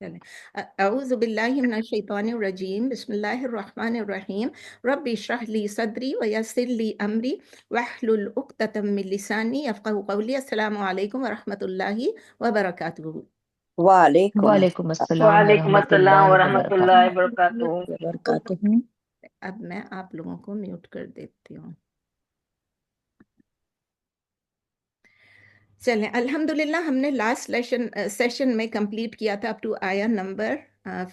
چلیں اعوذ باللہ من الشیطان الرجیم بسم اللہ الرحمن الرحیم رب اشرح لی صدری ویسر لی امری واحلل عقدۃ من لسانی یفقہوا قولی۔ السلام علیکم ورحمۃ اللہ وبرکاتہ۔ وعلیکم وعلیکم السلام وعلیکم ورحمۃ السلام اللہ ورحمۃ اللہ وبرکاتہ۔ وبرکاتہ۔ وبرکاتہ۔ اب میں آپ لوگوں کو میوٹ کر دیتی ہوں۔ چلیں الحمدللہ ہم نے لاسٹ سیشن میں کمپلیٹ کیا تھا اپ ٹو آیا نمبر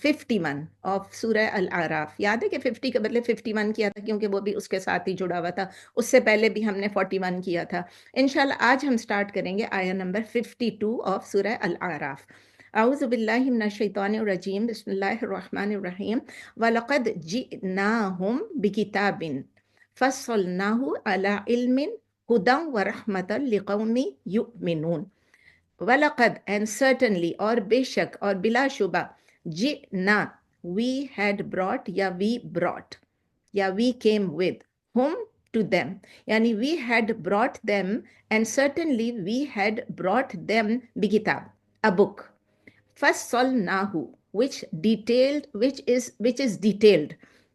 51 آف سورہ الاعراف۔ یاد ہے کہ 50 کے بدلے 51 کیا تھا کیونکہ وہ بھی اس کے ساتھ ہی جڑا ہوا تھا، اس سے پہلے بھی ہم نے 41 کیا تھا۔ انشاءاللہ آج ہم سٹارٹ کریں گے آیا نمبر 52 آف سورہ الاعراف۔ اعوذ باللہ من الشیطان الرجیم بسم اللہ الرحمن الرحیم وَلَقَدْ جِئْنَاهُمْ بِكِتَابٍ فَصَّلْنَاهُ عَلَىٰ عِلْمٍ ہدی ورحمۃ لقوم یؤمنون۔ وَلَقَدْ and certainly اور بے شک اور بلا شبہ جئنا we had brought یا we brought یا we came with whom to them، یعنی we had brought them and certainly we had brought them بکتاب a book فَصَّلْنَاهُ which is detailed،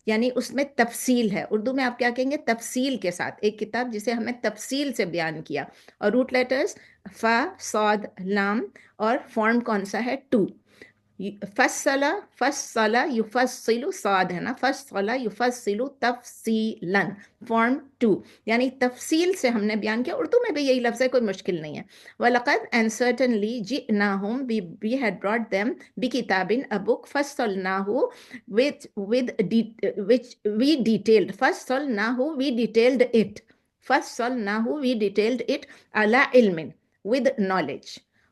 یعنی اس میں تفصیل ہے۔ اردو میں آپ کیا کہیں گے؟ تفصیل کے ساتھ ایک کتاب جسے ہمیں تفصیل سے بیان کیا۔ اور روٹ لیٹرز فا، صاد، لام، اور فارم کون سا ہے؟ ٹو۔ فصل، فصل یفصل، صاد ہے نا، فصل یفصل تفصیلا، فارم ٹو، یعنی تفصیل سے ہم نے بیان کیا۔ اردو میں بھی یہی لفظ ہے، کوئی مشکل نہیں ہے۔ وَلَقَدْ and certainly جِئْنَاهُمْ we had brought them بِكِتَابٍ a book فَصَّلْنَاهُ which we detailed، فَصَّلْنَاهُ we detailed it، فَصَّلْنَاهُ we detailed it عَلَىٰ عِلْمٍ with knowledge،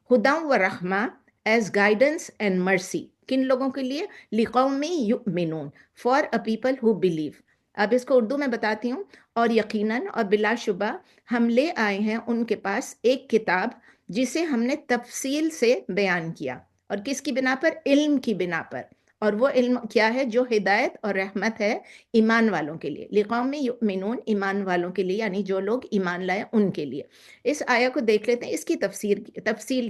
هُدًى وَرَحْمَةً as guidance and mercy، کن لوگوں کے لیے؟ لِقَوْمِ يُؤْمِنُونَ for a people who believe۔ اب اس کو اردو میں بتاتی ہوں۔ اور یقیناً اور بلا شبہ ہم لے آئے ہیں ان کے پاس ایک کتاب جسے ہم نے تفصیل سے بیان کیا، اور کس کی بنا پر؟ علم کی بنا پر۔ اور وہ علم کیا ہے؟ جو ہدایت اور رحمت ہے ایمان والوں کے لیے، لقوم یؤمنون، ایمان والوں کے لیے، یعنی جو لوگ ایمان لائے ان کے لیے۔ اس آیا کو دیکھ لیتے ہیں، اس کی تفسیر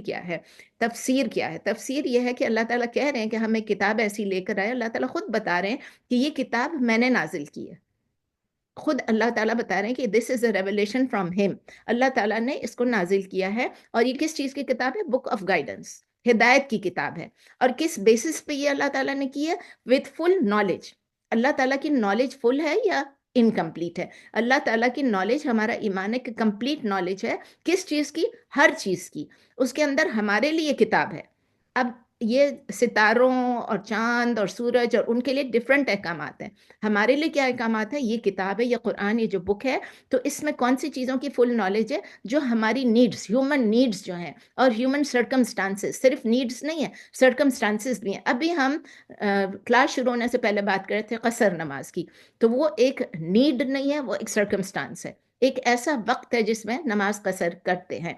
کیا ہے؟ تفسیر کیا ہے؟ تفسیر یہ ہے کہ اللہ تعالیٰ کہہ رہے ہیں کہ ہم ایک کتاب ایسی لے کر آئے، اللہ تعالیٰ خود بتا رہے ہیں کہ یہ کتاب میں نے نازل کی ہے۔ خود اللہ تعالیٰ بتا رہے ہیں کہ دس از اے ریویلیشن فرام ہم، اللہ تعالیٰ نے اس کو نازل کیا ہے۔ اور یہ کس چیز کی کتاب ہے؟ بک آف گائیڈنس، ہدایت کی کتاب ہے۔ اور کس بیسس پہ یہ اللہ تعالیٰ نے کی ہے؟ With full knowledge. اللہ تعالیٰ کی نالج فل ہے یا انکمپلیٹ ہے؟ اللہ تعالیٰ کی نالج، ہمارا ایمان ہے کہ کمپلیٹ نالج ہے۔ کس چیز کی؟ ہر چیز کی۔ اس کے اندر ہمارے لیے کتاب ہے۔ اب یہ ستاروں اور چاند اور سورج اور ان کے لیے ڈیفرنٹ احکامات ہیں، ہمارے لیے کیا احکامات ہیں؟ یہ کتاب ہے، یہ قرآن، یہ جو بک ہے، تو اس میں کون سی چیزوں کی فل نالج ہے؟ جو ہماری نیڈز، ہیومن نیڈز جو ہیں، اور ہیومن سرکمسٹانسز، صرف نیڈز نہیں ہیں، سرکمسٹانسز بھی ہیں۔ ابھی ہم کلاس شروع ہونے سے پہلے بات کر رہے تھے قصر نماز کی، تو وہ ایک نیڈ نہیں ہے، وہ ایک سرکمسٹانس ہے، ایک ایسا وقت ہے جس میں نماز قصر کرتے ہیں۔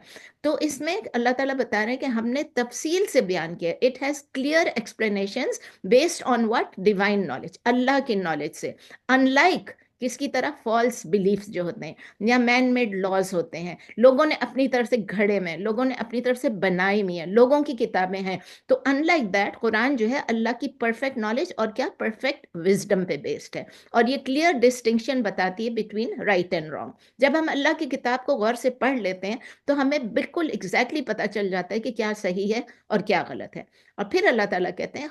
تو اس میں اللہ تعالیٰ بتا رہے ہیں کہ ہم نے تفصیل سے بیان کیا، it has clear explanations based on what? Divine knowledge, اللہ کی نالج سے، ان لائک کس کی طرح؟ فالس بلیفز جو ہوتے ہیں یا مین میڈ لاز ہوتے ہیں، لوگوں نے اپنی طرف سے گھڑے میں، لوگوں نے اپنی طرف سے بنائی ہوئی ہیں، لوگوں کی کتابیں ہیں۔ تو ان لائک دیٹ قرآن جو ہے اللہ کی پرفیکٹ نالج اور کیا؟ پرفیکٹ وزڈم پہ بیسڈ ہے، اور یہ کلیئر ڈسٹنکشن بتاتی ہے بٹوین رائٹ اینڈ رانگ۔ جب ہم اللہ کی کتاب کو غور سے پڑھ لیتے ہیں تو ہمیں بالکل ایگزیکٹلی پتہ چل جاتا ہے کہ کیا صحیح ہے اور کیا غلط ہے۔ اور پھر اللہ تعالیٰ کہتے ہیں،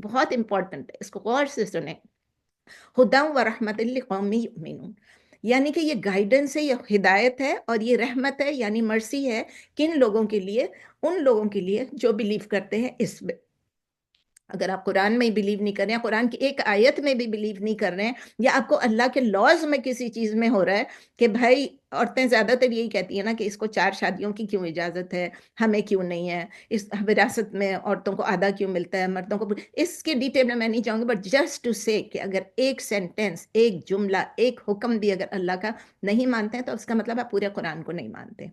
بہت امپورٹنٹ ہے، اس کو غور سے سنیں، ہدی ورحمۃ لقوم یؤمنون، یعنی کہ یہ گائیڈنس ہے، یہ ہدایت ہے، اور یہ رحمت ہے یعنی مرسی ہے، کن لوگوں کے لیے؟ ان لوگوں کے لیے جو بلیو کرتے ہیں اس میں۔ اگر آپ قرآن میں بلیو نہیں کر رہے ہیں، قرآن کی ایک آیت میں بھی بلیو نہیں کر رہے ہیں، یا آپ کو اللہ کے لاز میں کسی چیز میں ہو رہا ہے کہ بھائی عورتیں زیادہ تر یہی کہتی ہیں نا کہ اس کو 4 شادیوں کی کیوں اجازت ہے، ہمیں کیوں نہیں ہے، اس وراثت میں عورتوں کو آدھا کیوں ملتا ہے، مردوں کو، اس کے ڈیٹیل میں نہیں جاؤں گی، بٹ جسٹ ٹو سے کہ اگر ایک سینٹینس، ایک جملہ، ایک حکم بھی اگر اللہ کا نہیں مانتے ہیں تو اس کا مطلب آپ پورے قرآن کو نہیں مانتے۔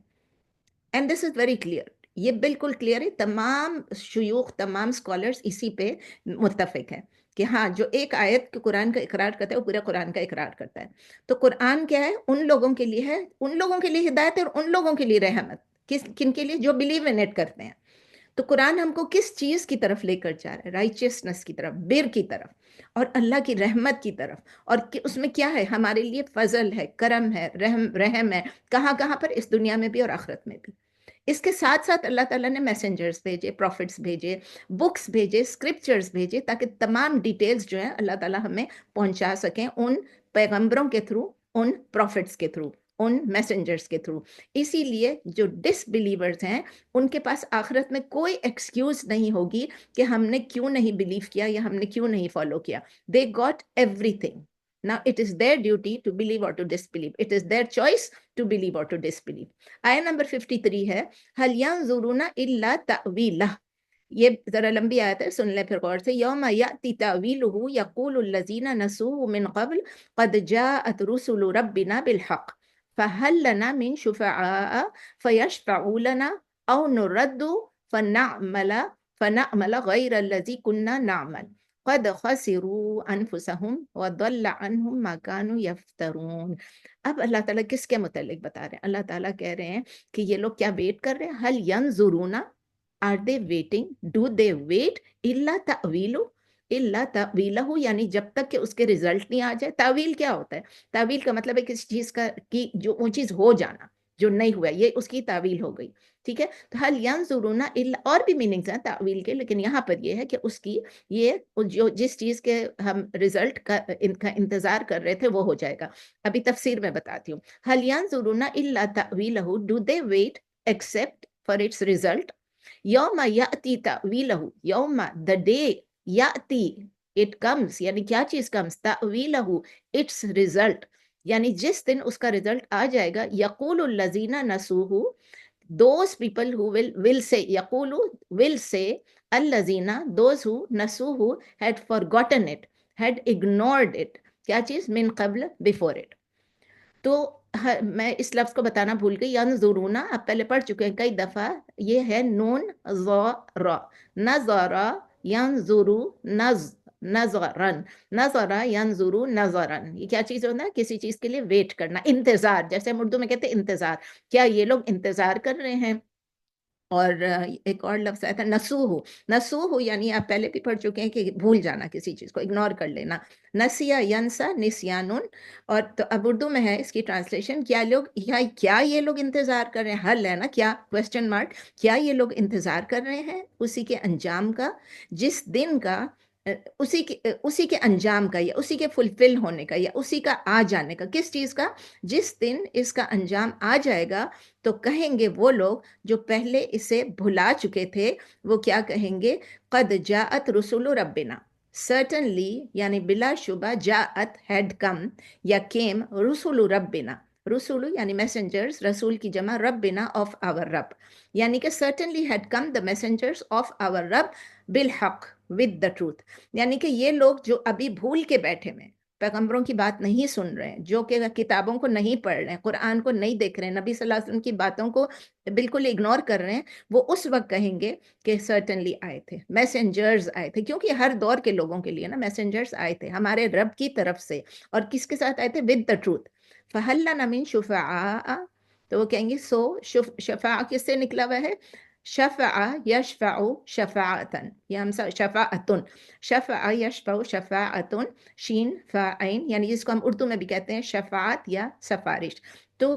And this is very clear, یہ بالکل کلیئر ہے، تمام شیوخ، تمام اسکالرس اسی پہ متفق ہیں کہ ہاں جو ایک آیت کے قرآن کا اقرار کرتا ہے وہ پورے قرآن کا اقرار کرتا ہے۔ تو قرآن کیا ہے؟ ان لوگوں کے لیے ہے، ان لوگوں کے لیے ہدایت ہے، اور ان لوگوں کے لیے رحمت، کن کے لیے؟ جو بلیو ان اٹ کرتے ہیں۔ تو قرآن ہم کو کس چیز کی طرف لے کر جا رہا ہے؟ رائچیسنس کی طرف، بر کی طرف، اور اللہ کی رحمت کی طرف. اور اس میں کیا ہے؟ ہمارے لیے فضل ہے، کرم ہے، رحم ہے. کہاں کہاں پر؟ اس دنیا میں بھی اور آخرت میں بھی. اس کے ساتھ ساتھ اللہ تعالیٰ نے میسنجرز بھیجے، پروفٹس بھیجے، بکس بھیجے، اسکرپچرز بھیجے، تاکہ تمام ڈیٹیلز جو ہیں اللہ تعالیٰ ہمیں پہنچا سکیں ان پیغمبروں کے تھرو، ان پروفٹس کے تھرو، ان میسنجرز کے تھرو. اسی لیے جو ڈس بلیورز ہیں ان کے پاس آخرت میں کوئی ایکسکیوز نہیں ہوگی کہ ہم نے کیوں نہیں بلیو کیا یا ہم نے کیوں نہیں فالو کیا. They got every thing. Now it is their duty to believe or to disbelieve. It is their choice to believe or to disbelieve. آیت نمبر 53 ہے هل ينظرون الا تأویلہ. یہ ذرا لمبی آیت ہے، سن لیں پھر غور سے. یوم یأتی تأویلہ یقول الذین نسوه من قبل قد جاءت رسل ربنا بالحق فهل لنا من شفعاء فيشفعوا لنا او نرد فنعمل غیر الذی كنا نعمل قد خسروا انفسهم وضل عنهم ما كانوا يفترون. اب اللہ تعالیٰ کس کے متعلق بتا رہے ہیں؟ اللہ تعالیٰ کہہ رہے ہیں کہ یہ لوگ کیا ویٹ کر رہے ہیں؟ هل ينظرون، are they waiting, do they wait الا تأویلہ، الا تأویلہ، یعنی جب تک کہ اس کے رزلٹ نہیں آ جائے. تعویل کیا ہوتا ہے؟ تعویل کا مطلب ہے کسی چیز کا کی جو وہ چیز ہو جانا جو نہیں ہوا، یہ اس کی تعویل ہو گئی. ٹھیک ہے. تو حل ینظرون الا، اور بھی میننگز ہیں تعویل کے، لیکن یہاں پر یہ ہے کہ اس کی یہ جو جس چیز کے ہم رزلٹ کا انتظار کر رہے تھے وہ ہو جائے گا. ابھی تفسیر میں بتاتی ہوں. حل ینظرون الا تأویلہ، do they wait except for its result. یوم یأتی تأویلہ، یوم the day، یأتی it comes، یعنی کیا چیز comes؟ تأویلہ its result، یعنی جس دن اس کا رزلٹ آ جائے گا. یقول الذین نسوہ، those people who will say، یقول will say الذین، those who نسوہ had forgotten it، had ignored it. کیا چیز؟ من قبل، before it. تو میں اس لفظ کو بتانا بھول گئی. ینظرون آپ پہلے پڑھ چکے ہیں کئی دفعہ، یہ ہے نون ظا، نظرا ینظرو، نظرن، نظرا ینظرو نظرن. یہ کیا چیز ہوتا ہے؟ کسی چیز کے لیے ویٹ کرنا، انتظار، جیسے ہم اردو میں کہتے ہیں انتظار. کیا یہ لوگ انتظار کر رہے ہیں؟ اور ایک اور لفظ آیا تھا نسوہ. نسوہ یعنی آپ پہلے بھی پڑھ چکے ہیں کہ بھول جانا، کسی چیز کو اگنور کر لینا. نسیا ینسا، نسیانن. اور تو اب اردو میں ہے اس کی ٹرانسلیشن، کیا یہ لوگ انتظار کر رہے ہیں؟ حل ہے نا، کیا کویسچن مارک. کیا یہ لوگ انتظار کر رہے ہیں اسی کے انجام کا، جس دن کا، اسی کے انجام کا، یا اسی کے فلفل ہونے کا، یا اسی کا آ جانے کا. کس چیز کا؟ جس دن اس کا انجام آ جائے گا تو کہیں گے وہ لوگ جو پہلے اسے بھلا چکے تھے، وہ کیا کہیں گے؟ قد جاءت رسول ربنا، certainly یعنی بلا شبہ، جاءت had come یا came، رسول ربنا، رسول یعنی messengers، رسول کی جمع، ربنا of our رب، یعنی کہ certainly had come the messengers of our رب بالحق، with the truth. یعنی کہ یہ لوگ جو ابھی بھول کے بیٹھے ہوئے ہیں، پیغمبروں کی بات نہیں سن رہے ہیں، جو کہ کتابوں کو نہیں پڑھ رہے ہیں، قرآن کو نہیں دیکھ رہے ہیں، نبی صلی اللہ علیہ وسلم کی باتوں کو بالکل اگنور کر رہے ہیں، وہ اس وقت کہیں گے کہ سرٹنلی آئے تھے، میسنجرز آئے تھے. کیونکہ ہر دور کے لوگوں کے لیے نا میسنجرز آئے تھے ہمارے رب کی طرف سے. اور کس کے ساتھ آئے تھے؟ With the truth. فہل لنا من شفعاء، تو وہ کہیں گے سو شفاع کس سے نکلا ہوا ہے؟ شفع یشفع شفاعتن، یہ ہم شفاعتن، شفع یشفع شفاعتن، شین فاعین، یعنی جس کو ہم اردو میں بھی کہتے ہیں شفاعت یا سفارش. تو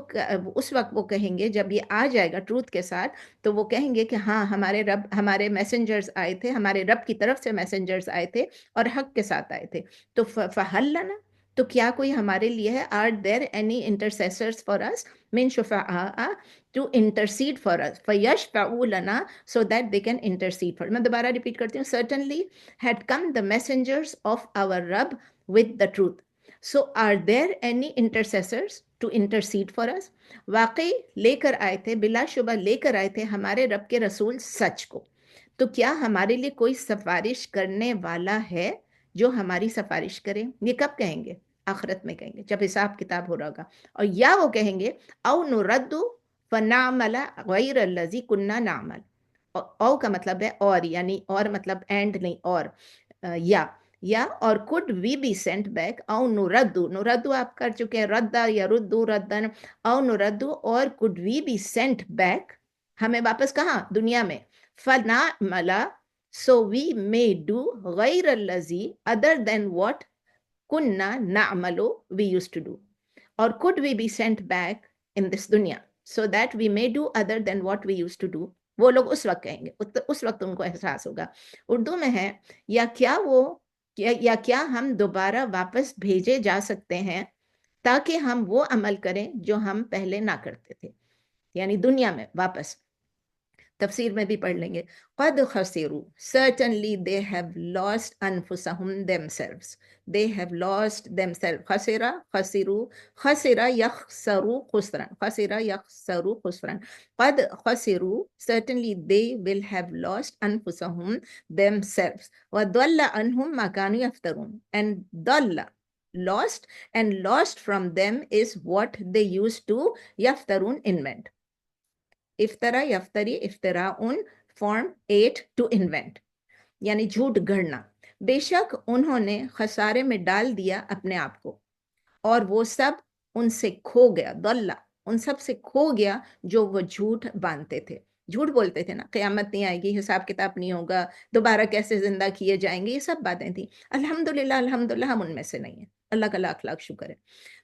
اس وقت وہ کہیں گے جب یہ آ جائے گا ٹروتھ کے ساتھ، تو وہ کہیں گے کہ ہاں ہمارے رب، ہمارے میسنجرز آئے تھے، ہمارے رب کی طرف سے میسنجرز آئے تھے اور حق کے ساتھ آئے تھے. تو فہل لنا، تو کیا کوئی ہمارے لیے ہے؟ آر دیر اینی انٹرسیسرز فار اس، من شفعاء to intercede for us، فَيَشْفَعُوا لَنَا so that they can intercede for us. میں دوبارہ ریپیٹ کرتی ہوں. certainly had come the messengers of our Rabb with the truth. So are there any intercessors to intercede for us؟ واقعی لے کر آئے تھے، بلا شبہ لے کر آئے تھے ہمارے رب کے رسول سچ کو. تو کیا ہمارے لیے کوئی سفارش کرنے والا ہے جو ہماری سفارش کرے؟ یہ کب کہیں گے؟ آخرت میں کہیں گے جب حساب کتاب ہو رہا ہوگا. اور یا وہ کہیں گے او نردو فنعمل غیر الذی کننا نعمل. او کا مطلب ہے اور، یعنی اور مطلب اینڈ نہیں، اور یا اور could we be sent back، او نردو آپ کر چکے ہیں، ردا یا ردو ردن، او نردو، اور could we be sent back، ہمیں واپس کہاں؟ دنیا میں. فَنَعْمَلَ, so we may do غَيْرَ الَّذِي, other than what kunna na'malu, we used to do. Or could we be sent back in this dunya so that we may do other than what we used to do. وہ لوگ اس وقت کہیں گے, اس وقت ان کو احساس ہوگا. اردو میں ہے یا کیا ہم دوبارہ واپس بھیجے جا سکتے ہیں تاکہ ہم وہ عمل کریں جو ہم پہلے نہ کرتے تھے, یعنی دنیا میں واپس. تفسیر میں بھی پڑھ لیں گے. قد خسروا, certainly they have lost انفسہم, themselves. They have lost themselves. خسروا, خسر یخسروا خسرا, خسر یخسروا خسرا. قد خسروا, certainly they will have lost انفسہم, themselves. وضل عنہم ما كانوا يفترون, and ضل, lost, and lost from them is what they used to يفترون, invent. افترا یفتری افتراء, form 8 to invent, یعنی جھوٹ گھڑنا. بے شک انہوں نے خسارے میں ڈال دیا اپنے آپ کو, اور وہ سب ان سے کھو گیا. ضل, ان سب سے کھو گیا جو وہ جھوٹ باندھتے تھے. جھوٹ بولتے تھے نا, قیامت نہیں آئے گی, حساب کتاب نہیں ہوگا, دوبارہ کیسے زندہ کیے جائیں گے, یہ سب باتیں تھیں. الحمدللہ ہم ان میں سے نہیں ہیں. اللہ کا لاکھ لاکھ شکر ہے.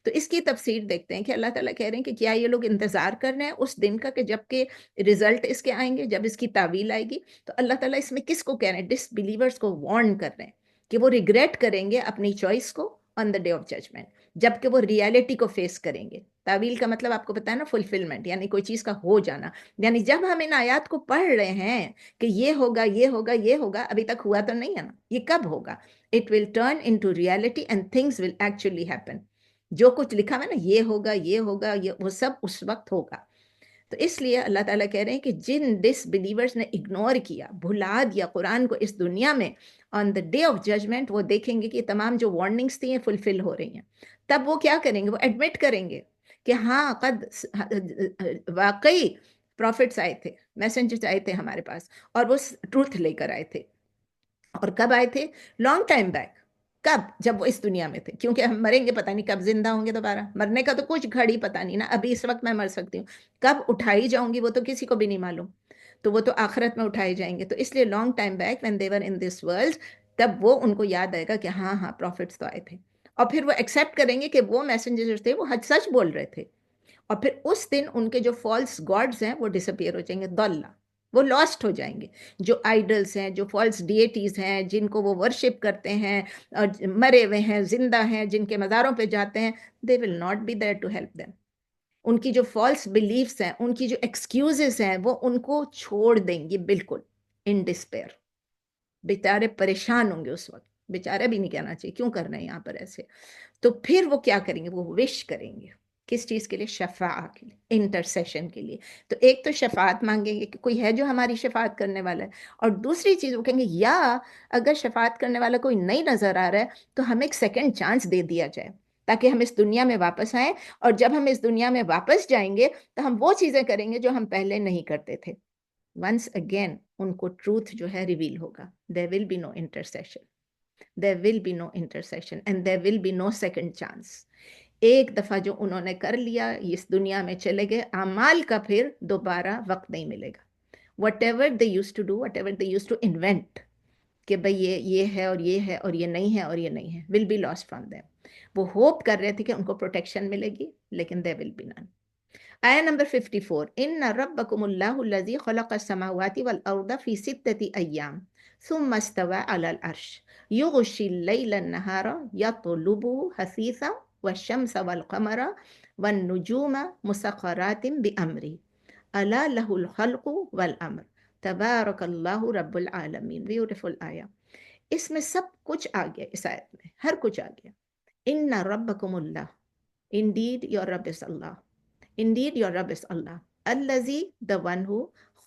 تو اس کی تفسیر دیکھتے ہیں کہ اللہ تعالیٰ کہہ رہے ہیں کہ کیا یہ لوگ انتظار کر رہے ہیں اس دن کا کہ جب کہ رزلٹ اس کے آئیں گے, جب اس کی تعویل آئے گی. تو اللہ تعالیٰ اس میں کس کو کہہ رہے ہیں؟ ڈس بلیورز کو وارن کر رہے ہیں کہ وہ ریگریٹ کریں گے اپنی چوائس کو آن دا ڈے آف ججمنٹ, جب کہ وہ ریالٹی کو فیس کریں گے. تعویل کا مطلب آپ کو پتا ہے نا, فلفلمنٹ, یعنی کوئی چیز کا ہو جانا. یعنی جب ہم ان آیات کو پڑھ رہے ہیں کہ یہ ہوگا یہ ہوگا یہ ہوگا, ابھی تک ہوا تو نہیں ہے نا, یہ کب ہوگا؟ It will turn into reality and things will actually happen. جو کچھ لکھا ہے نا, یہ ہوگا یہ ہوگا, وہ سب اس وقت ہوگا. تو اس لیے اللہ تعالیٰ کہہ رہے ہیں کہ جن ڈس بلیورز نے اگنور کیا, بھلا دیا قرآن کو اس دنیا میں, آن دا ڈے آف ججمنٹ وہ دیکھیں گے کہ تمام جو وارننگس تھیں فلفل ہو رہی ہیں. تب وہ کیا کریں گے؟ وہ ایڈمٹ کریں گے کہ ہاں واقعی پروفٹس آئے تھے, میسنجرز آئے تھے ہمارے پاس, اور وہ ٹروتھ لے کر آئے تھے. اور کب آئے تھے؟ Long time back. کب؟ جب وہ اس دنیا میں تھے. کیونکہ ہم مریں گے پتہ نہیں کب زندہ ہوں گے دوبارہ, مرنے کا تو کچھ گھڑی پتہ نہیں نا, ابھی اس وقت میں مر سکتی ہوں, کب اٹھائی جاؤں گی وہ تو کسی کو بھی نہیں معلوم. تو وہ تو آخرت میں اٹھائے جائیں گے. تو اس لیے long time back when they were in this world, تب وہ ان کو یاد آئے گا کہ ہاں پروفٹس تو آئے تھے, اور پھر وہ ایکسیپٹ کریں گے کہ وہ میسنجرز تھے, وہ سچ بول رہے تھے. اور پھر اس دن ان کے جو فالس گاڈز ہیں وہ ڈسپیئر ہو جائیں گے, ضل, وہ لاسٹ ہو جائیں گے. جو آئیڈلس ہیں, جو فالس ڈیٹیز ہیں, جن کو وہ ورشپ کرتے ہیں, اور مرے ہوئے ہیں, زندہ ہیں, جن کے مزاروں پہ جاتے ہیں, they will not be there to help them. ان کی جو فالس بلیفز ہیں, ان کی جو ایکسکیوزز ہیں, وہ ان کو چھوڑ دیں گی بالکل ان ڈسپیئر. بیچارے پریشان ہوں گے اس وقت. بیچارے بھی نہیں کہنا چاہیے, کیوں کر رہے ہیں یہاں پر ایسے. تو پھر وہ کیا کریں گے؟ وہ وش کریں گے. کس چیز کے لیے؟ شفاعت کے لیے, انٹرسیشن کے لیے. تو ایک تو شفاعت مانگیں گے کہ کوئی ہے جو ہماری شفاعت کرنے والا ہے, اور دوسری چیز وہ کہیں گے یا اگر شفاعت کرنے والا کوئی نہیں نظر آ رہا ہے تو ہمیں ایک سیکنڈ چانس دے دیا جائے تاکہ ہم اس دنیا میں واپس آئیں, اور جب ہم اس دنیا میں واپس جائیں گے تو ہم وہ چیزیں کریں گے جو ہم پہلے نہیں کرتے تھے. ونس اگین ان کو ٹروتھ جو ہے ریویل ہوگا. there will be no intercession, there will be no intercession and there will be no second chance. ایک دفعہ جو انہوں نے کر لیا, اس دنیا میں چلے گئے, اعمال کا پھر دوبارہ وقت نہیں ملے گا. whatever they used to do, whatever they used to invent, کہ بھئی یہ ہے اور یہ ہے اور یہ نہیں ہے اور یہ نہیں ہے, will be lost from them. وہ ہوپ کر رہے تھے کہ ان کو پروٹیکشن ملے گی, لیکن there will be none. آیہ نمبر 54. ان ربکم اللہ الذی خلق السماوات والارض فی 6 ایام ثم استوى على العرش یغشی اللیل النہار یطلبہ حثیثا والشمس والقمر والنجوم مسخرات بأمرہ الا لہ الخلق والامر تبارک اللہ رب العالمین. بیوٹیفل آیہ. اس میں سب کچھ آ گیا, اس آیت میں ہر کچھ آ گیا. ان ربکم اللہ, indeed your Rabb is Allah, indeed your Rabb is Allah. Allazi, the one who,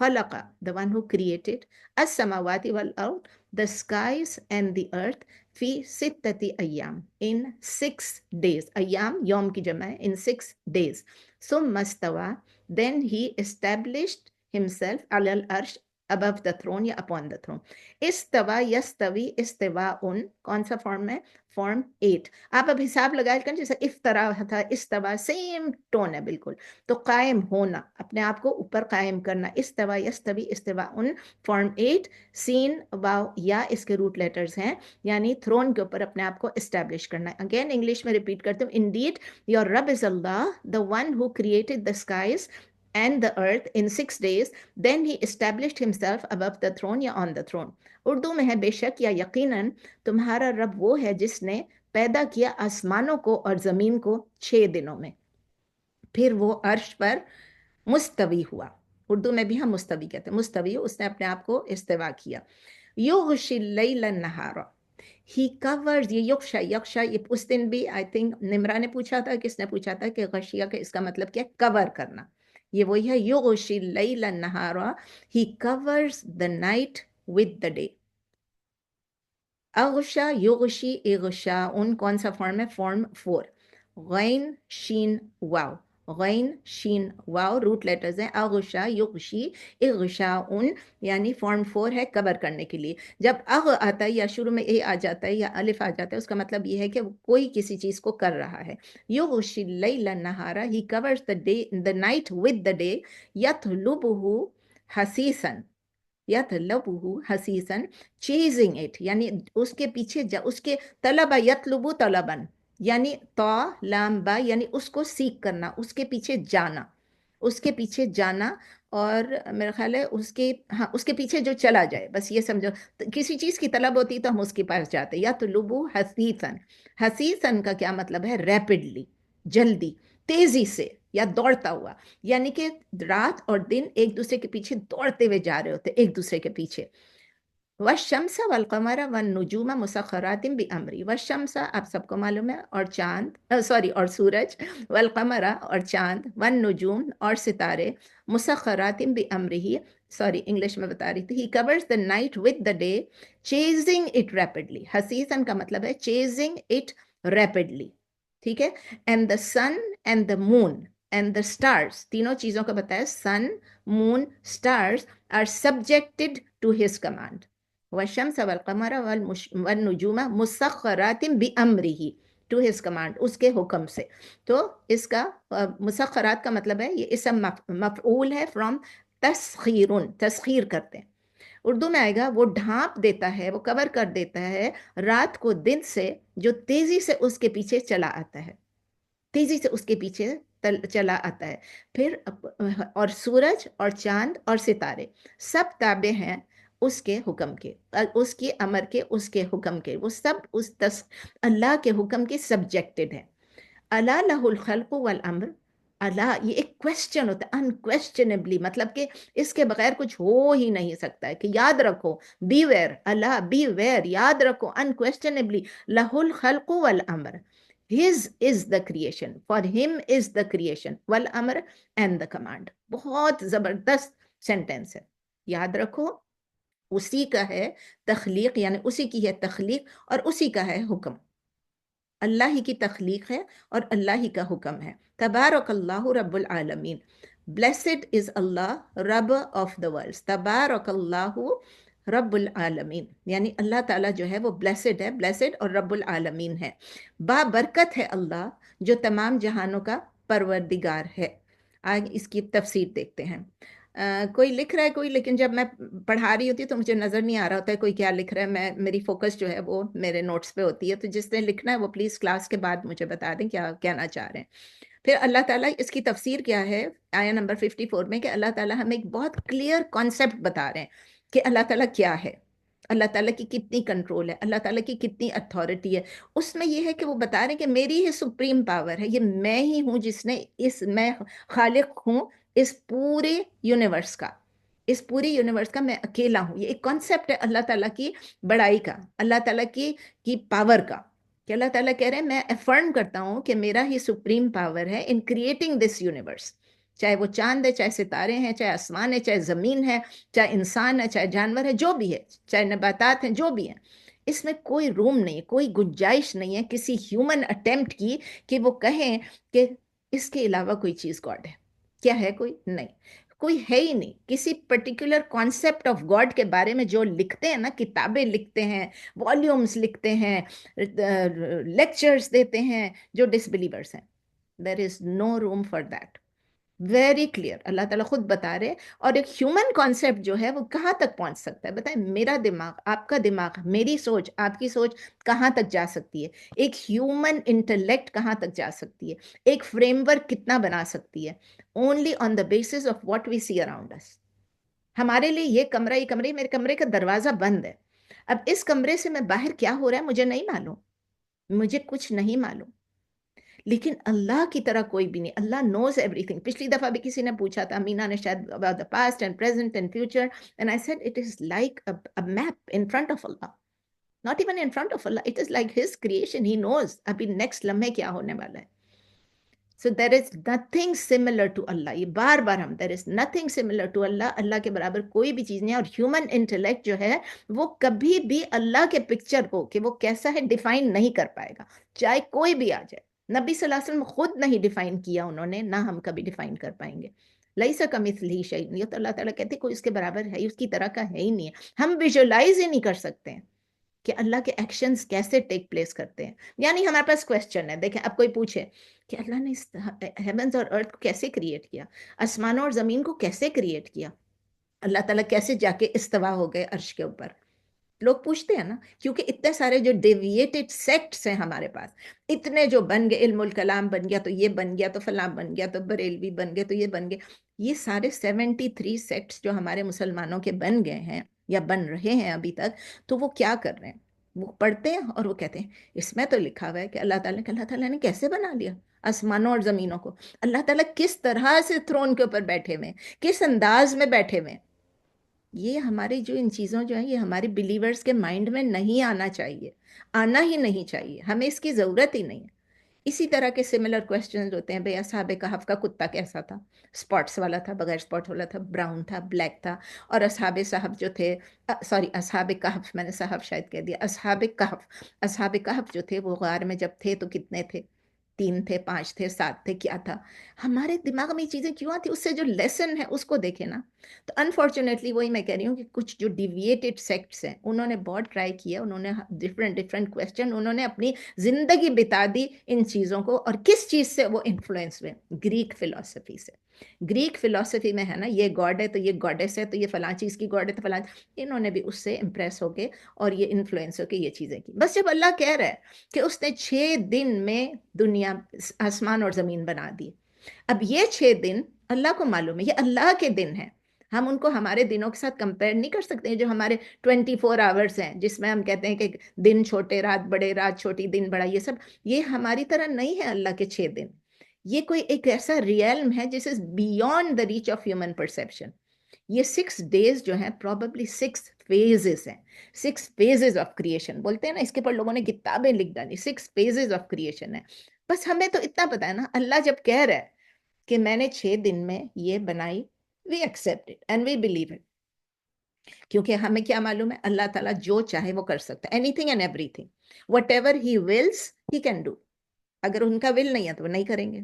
khalaqa, the one who created, as-samawati wal-ard, the skies and the earth, fi sittati ayyam, in 6 days. Ayyam, yom ki jama hai, in 6 days. Summa stawa, then he established himself ala al-arsh, above the throne یا upon the throne. استوا یستوی استوا ان کون سا form ہے؟ Form 8. آپ اب حساب لگائے کریں جیسے افطرا تھا، استوا سیم ٹون ہے بالکل. تو قائم ہونا، اپنے آپ کو اوپر قائم کرنا. استوا یستوی استوا ان فارم 8. سین واو یا اس کے روٹ لیٹرز ہیں، یعنی تھرون کے اوپر اپنے آپ کو اسٹیبلش کرنا ہے. اگین انگلش میں ریپیٹ کرتے ہوں. انڈیڈ یور رب از اللہ the one who created the skies and the earth in 6 days, then he established himself above the throne یا on the throne. اردو میں ہے بے شک یا یقیناً تمہارا رب وہ ہے جس نے پیدا کیا آسمانوں کو اور زمین کو 6 دنوں میں، پھر وہ عرش پر مستوی ہوا. اردو میں بھی ہم مستوی کہتے ہیں، مستوی، اس نے اپنے آپ کو استوا کیا. یغشی اللیل النہار، ہی کورز، یہ یکشا، یکشا یہ اس دن بھی آئی تھنک نمرا نے پوچھا تھا، کس نے پوچھا تھا کہ غشیہ کا اس کا مطلب کیا؟ کور کرنا. یہ وہی ہے یغشی اللیل النہار، he covers the night with the day. اغشا یغشی اغشا ان کون سا فارم ہے؟ فارم 4. غین شین واو، غین شین واو روٹ لیٹرز ہیں. اغشا یغشی اغشا ان، یعنی فارم 4 ہے کور کرنے کے لیے. جب اغ آتا ہے یا شروع میں اے آ جاتا ہے یا الف آ جاتا ہے، اس کا مطلب یہ ہے کہ کوئی کسی چیز کو کر رہا ہے. یغشی اللیل النہار، he covers the day, the night with the day. یطلبہ حسیسن، یطلبہ حسیسن، چیزنگ اٹ، یعنی اس کے پیچھے اس کے طلب، یطلبو طلبن، یعنی تا لام با، یعنی اس کو سیکھ کرنا، اس کے پیچھے جانا، اس کے پیچھے جانا. اور میرا خیال ہے اس کے، ہاں اس کے پیچھے جو چلا جائے، بس یہ سمجھو کسی چیز کی طلب ہوتی تو ہم اس کے پاس جاتے. یطلبو حسیسن، حسیسن کا کیا مطلب ہے؟ ریپڈلی، جلدی، تیزی سے یا دوڑتا ہوا، یعنی کہ رات اور دن ایک دوسرے کے پیچھے دوڑتے ہوئے جا رہے ہوتے ایک دوسرے کے پیچھے. والشمس والقمر والنجوم مسخرات بامری، والشمس آپ سب کو معلوم ہے، اور چاند، اور سورج، والقمر اور چاند، والنجوم اور ستارے، مسخرات بامرہ، انگلش میں بتا رہی تھی. He covers the night with the day, chasing it rapidly. حسیسن کا مطلب ہے چیزنگ اٹ ریپڈلی، ٹھیک ہے. And the sun and the moon and the stars, تینوں چیزوں کا بتایا، sun moon stars are subjected to his command. والشمس والقمر والنجوم مسخرات بامرہ، ٹو ہز کمانڈ، اس کے حکم سے. تو اس کا مسخرات کا مطلب ہے، یہ اسم مفعول ہے فرام تسخیرن، تسخیر کرتے ہیں. اردو میں آئے گا وہ ڈھانپ دیتا ہے، وہ کور کر دیتا ہے رات کو دن سے، جو تیزی سے اس کے پیچھے چلا آتا ہے، تیزی سے اس کے پیچھے چلا آتا ہے. پھر اور سورج اور چاند اور ستارے سب تابع ہیں اس کے حکم کے، اس کی امر کے، اس کے حکم کے، وہ سب اللہ کے حکم کے سبجیکٹڈ ہیں. الا لہ الخلق والامر، اللہ، یہ ایک کوشچن ہوتا ہے، انکویسچنبلی، مطلب کہ اس کے بغیر کچھ ہو ہی نہیں سکتا ہے، کہ یاد رکھو، beware, Allah beware, یاد رکھو انکویسچنبلی، لہ الخلق والامر. His is the creation, for him is the creation, والامر and the command. بہت زبردست سینٹینس ہے، یاد رکھو اسی کا ہے تخلیق، یعنی اسی کی ہے تخلیق اور اسی کا ہے حکم. اللہ ہی کی تخلیق ہے اور اللہ ہی کا حکم ہے. تبارک اللہ رب العالمین، blessed is اللہ رب of the worlds. تبارک اللہ رب العالمین، یعنی اللہ تعالیٰ جو ہے وہ blessed ہے، blessed اور رب العالمین ہے. بابرکت ہے اللہ جو تمام جہانوں کا پروردگار ہے. آج اس کی تفسیر دیکھتے ہیں. کوئی لکھ رہا ہے کوئی، لیکن جب میں پڑھا رہی ہوتی تو مجھے نظر نہیں آ رہا ہوتا ہے کوئی کیا لکھ رہا ہے. میری فوکس جو ہے وہ میرے نوٹس پہ ہوتی ہے، تو جس نے لکھنا ہے وہ پلیز کلاس کے بعد مجھے بتا دیں کیا کہنا چاہ رہے ہیں. پھر اللہ تعالیٰ اس کی تفسیر کیا ہے آیا نمبر 54 میں، کہ اللہ تعالیٰ ہمیں ایک بہت کلیئر کانسیپٹ بتا رہے ہیں کہ اللہ تعالیٰ کیا ہے، اللہ تعالیٰ کی کتنی کنٹرول ہے، اللہ تعالیٰ کی کتنی اتھارٹی ہے. اس میں یہ ہے کہ وہ بتا رہے ہیں کہ میری ہی سپریم پاور ہے، یہ میں ہی ہوں جس نے میں خالق ہوں اس پورے یونیورس کا، اس پوری یونیورس کا میں اکیلا ہوں. یہ ایک کانسیپٹ ہے اللہ تعالیٰ کی بڑائی کا، اللہ تعالیٰ کی پاور کا، کہ اللہ تعالیٰ کہہ رہے ہیں میں افرم کرتا ہوں کہ میرا ہی سپریم پاور ہے ان کریٹنگ دس یونیورس. چاہے وہ چاند ہے، چاہے ستارے ہیں، چاہے آسمان ہے، چاہے زمین ہے، چاہے انسان ہے، چاہے جانور ہے، جو بھی ہے، چاہے نباتات ہیں، جو بھی ہیں. اس میں کوئی روم نہیں، کوئی گنجائش نہیں ہے کسی ہیومن اٹیمپٹ کی کہ وہ کہیں کہ اس کے علاوہ کوئی چیز گاڈ ہے. کیا ہے؟ کوئی نہیں. کوئی ہے ہی نہیں. کسی پرٹیکولر کانسیپٹ آف گاڈ کے بارے میں جو لکھتے ہیں نا، کتابیں لکھتے ہیں، والیومز لکھتے ہیں، لیکچرز دیتے ہیں، جو ڈس بلیورس ہیں. There is no room for that. Very clear اللہ تعالیٰ خود بتا رہے. اور ایک ہیومن کانسیپٹ جو ہے وہ کہاں تک پہنچ سکتا ہے؟ بتائیں، میرا دماغ، آپ کا دماغ، میری سوچ، آپ کی سوچ کہاں تک جا سکتی ہے؟ ایک ہیومن انٹلیکٹ کہاں تک جا سکتی ہے؟ ایک فریم ورک کتنا بنا سکتی ہے؟ Only on the basis of what we see around us. ہمارے لیے یہ کمرہ، میرے کمرے کا دروازہ بند ہے. اب اس کمرے سے میں باہر کیا ہو رہا ہے مجھے نہیں معلوم، مجھے کچھ نہیں معلوم. لیکن اللہ کی طرح کوئی بھی نہیں. اللہ نوز ایوری تھنگ. پچھلی دفعہ بھی کسی نے پوچھا تھا، مینا نے شاید، about the past and present and future, and I said it is like a map in front of Allah. Not even in front of Allah, it is like his creation. He knows ابھی next لمحے کیا ہونے والا ہے. So there is nothing similar to Allah. یہ بار بار ہم there is nothing similar to Allah. اللہ کے برابر کوئی بھی چیز نہیں ہے. اور ہیومن انٹلیکٹ جو ہے وہ کبھی بھی اللہ کے پکچر کو کہ وہ کیسا ہے ڈیفائن نہیں کر پائے گا، چاہے کوئی بھی آ جائے. نبی صلی اللہ علیہ وسلم خود نہیں ڈیفائن کیا انہوں نے، نہ ہم کبھی ڈیفائن کر پائیں گے. لیس کمثلہ شیء. یہ تو اللہ تعالیٰ کہتے کوئی اس کے برابر ہے، اس کی طرح کا ہے ہی نہیں ہے. ہم ویژولائز ہی نہیں کر سکتے ہیں کہ اللہ کے ایکشنز کیسے ٹیک پلیس کرتے ہیں. یعنی ہمارے پاس کویسچن ہے. دیکھیں، اب کوئی پوچھے کہ اللہ نے ہیونز اور ارتھ کو کیسے کریٹ کیا، آسمانوں اور زمین کو کیسے کریٹ کیا، اللہ تعالیٰ کیسے جا کے استوا ہو گئے عرش کے اوپر. لوگ پوچھتے ہیں نا، کیونکہ اتنے سارے جو ڈیویٹڈ سیکٹس ہیں ہمارے پاس، اتنے جو بن گئے، علم الکلام بن گیا تو یہ بن گیا، تو فلاں بن گیا، تو بریلوی بن گئے، تو یہ بن گئے. یہ سارے 73 سیکٹس جو ہمارے مسلمانوں کے بن گئے ہیں یا بن رہے ہیں ابھی تک، تو وہ کیا کر رہے ہیں؟ وہ پڑھتے ہیں اور وہ کہتے ہیں اس میں تو لکھا ہوا ہے کہ اللہ تعالیٰ نے کیسے بنا لیا آسمانوں اور زمینوں کو، اللہ تعالیٰ کس طرح سے تھرون کے اوپر بیٹھے ہوئے ہیں، کس انداز میں بیٹھے ہوئے ہیں. یہ ہماری جو ان چیزوں جو ہیں یہ ہمارے بلیورز کے مائنڈ میں نہیں آنا چاہیے، آنا ہی نہیں چاہیے. ہمیں اس کی ضرورت ہی نہیں ہے. اسی طرح کے سملر کویسچنز ہوتے ہیں. بھئی اصحاب کہف کا کتا کیسا تھا؟ سپاٹس والا تھا، بغیر سپاٹ والا تھا، براؤن تھا، بلیک تھا. اور اصحاب صحف جو تھے، سوری اصحاب کہف، میں نے صحف شاید کہہ دیا، اصحاب کہف جو تھے وہ غار میں جب تھے تو کتنے تھے؟ 3 تھے، 5 تھے، 7 تھے؟ کیا تھا؟ ہمارے دماغ میں یہ چیزیں کیوں آتی؟ اس سے جو لیسن ہے اس کو دیکھیں نا. تو انفارچونیٹلی وہی میں کہہ رہی ہوں کہ کچھ جو ڈیویٹڈ سیکٹس ہیں انہوں نے بہت ٹرائی کیا، انہوں نے ڈفرینٹ کویسچن، انہوں نے اپنی زندگی بتا دی ان چیزوں کو. اور کس چیز سے وہ انفلوئنس ہوئے؟ گریک فلسفی سے. گریک فلسفی میں ہے نا، یہ گاڈ ہے تو یہ گاڈیس ہے، تو یہ فلاں چیز کی گاڈ ہے تو فلاں. انہوں نے بھی اس سے امپریس ہو کے اور یہ انفلوئنس ہو کے یہ چیزیں کی. بس جب اللہ کہہ رہا ہے کہ اس نے 6 دن میں دنیا، آسمان اور زمین بنا دی. اب یہ 6 دن اللہ کو معلوم ہے، یہ اللہ کے دن ہیں. ہم ان کو ہمارے دنوں کے ساتھ کمپیئر نہیں کر سکتے، جو ہمارے 24 آورس ہیں جس میں ہم کہتے ہیں کہ دن چھوٹے رات بڑے، رات چھوٹی دن بڑا. یہ سب یہ ہماری طرح نہیں ہے. اللہ کے 6 دن یہ کوئی ایک ایسا ریئلم ہے جس is beyond the reach of human perception. یہ 6 days جو ہیں پروبیبلی 6 phases ہیں. 6 phases آف کریشن بولتے ہیں نا، اس کے پر لوگوں نے کتابیں لکھ ڈالی. 6 phases آف کریشن ہے. بس ہمیں تو اتنا پتا ہے نا، اللہ جب کہہ رہا ہے کہ میں نے 6 دن میں یہ بنائی، we accept it and we believe it. کیونکہ ہمیں کیا معلوم ہے؟ اللہ تعالیٰ جو چاہے وہ کر سکتا ہے. anything and everything. whatever he wills he can do. اگر ان کا ول نہیں ہے تو وہ نہیں کریں گے.